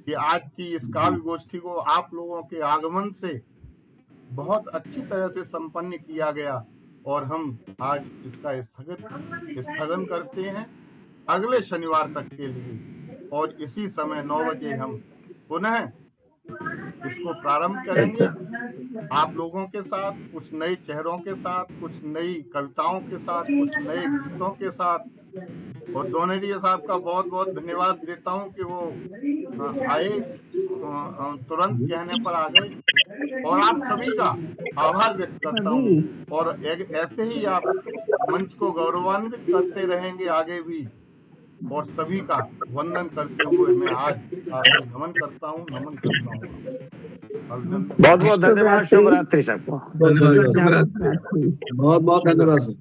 कि आज की इस काव्य गोष्ठी को आप लोगों के आगमन से बहुत अच्छी तरह से संपन्न किया गया और हम आज इसका स्थगन करते हैं अगले शनिवार तक के लिए, और इसी समय 9 बजे हम पुनः इसको प्रारंभ करेंगे आप लोगों के साथ, कुछ नए चेहरों के साथ, कुछ नई कविताओं के साथ, कुछ नए गीतों के साथ। और दोनेरिया साहब का बहुत बहुत धन्यवाद देता हूँ कि वो आए, तुरंत कहने पर आ गए, और आप सभी का आभार व्यक्त करता हूँ। और ऐसे ही आप मंच को गौरवान्वित करते रहेंगे आगे भी, और सभी का वंदन करते हुए मैं आज नमन करता हूँ। बहुत बहुत धन्यवाद। शुभ रात्रि सबको। बहुत बहुत धन्यवाद सर।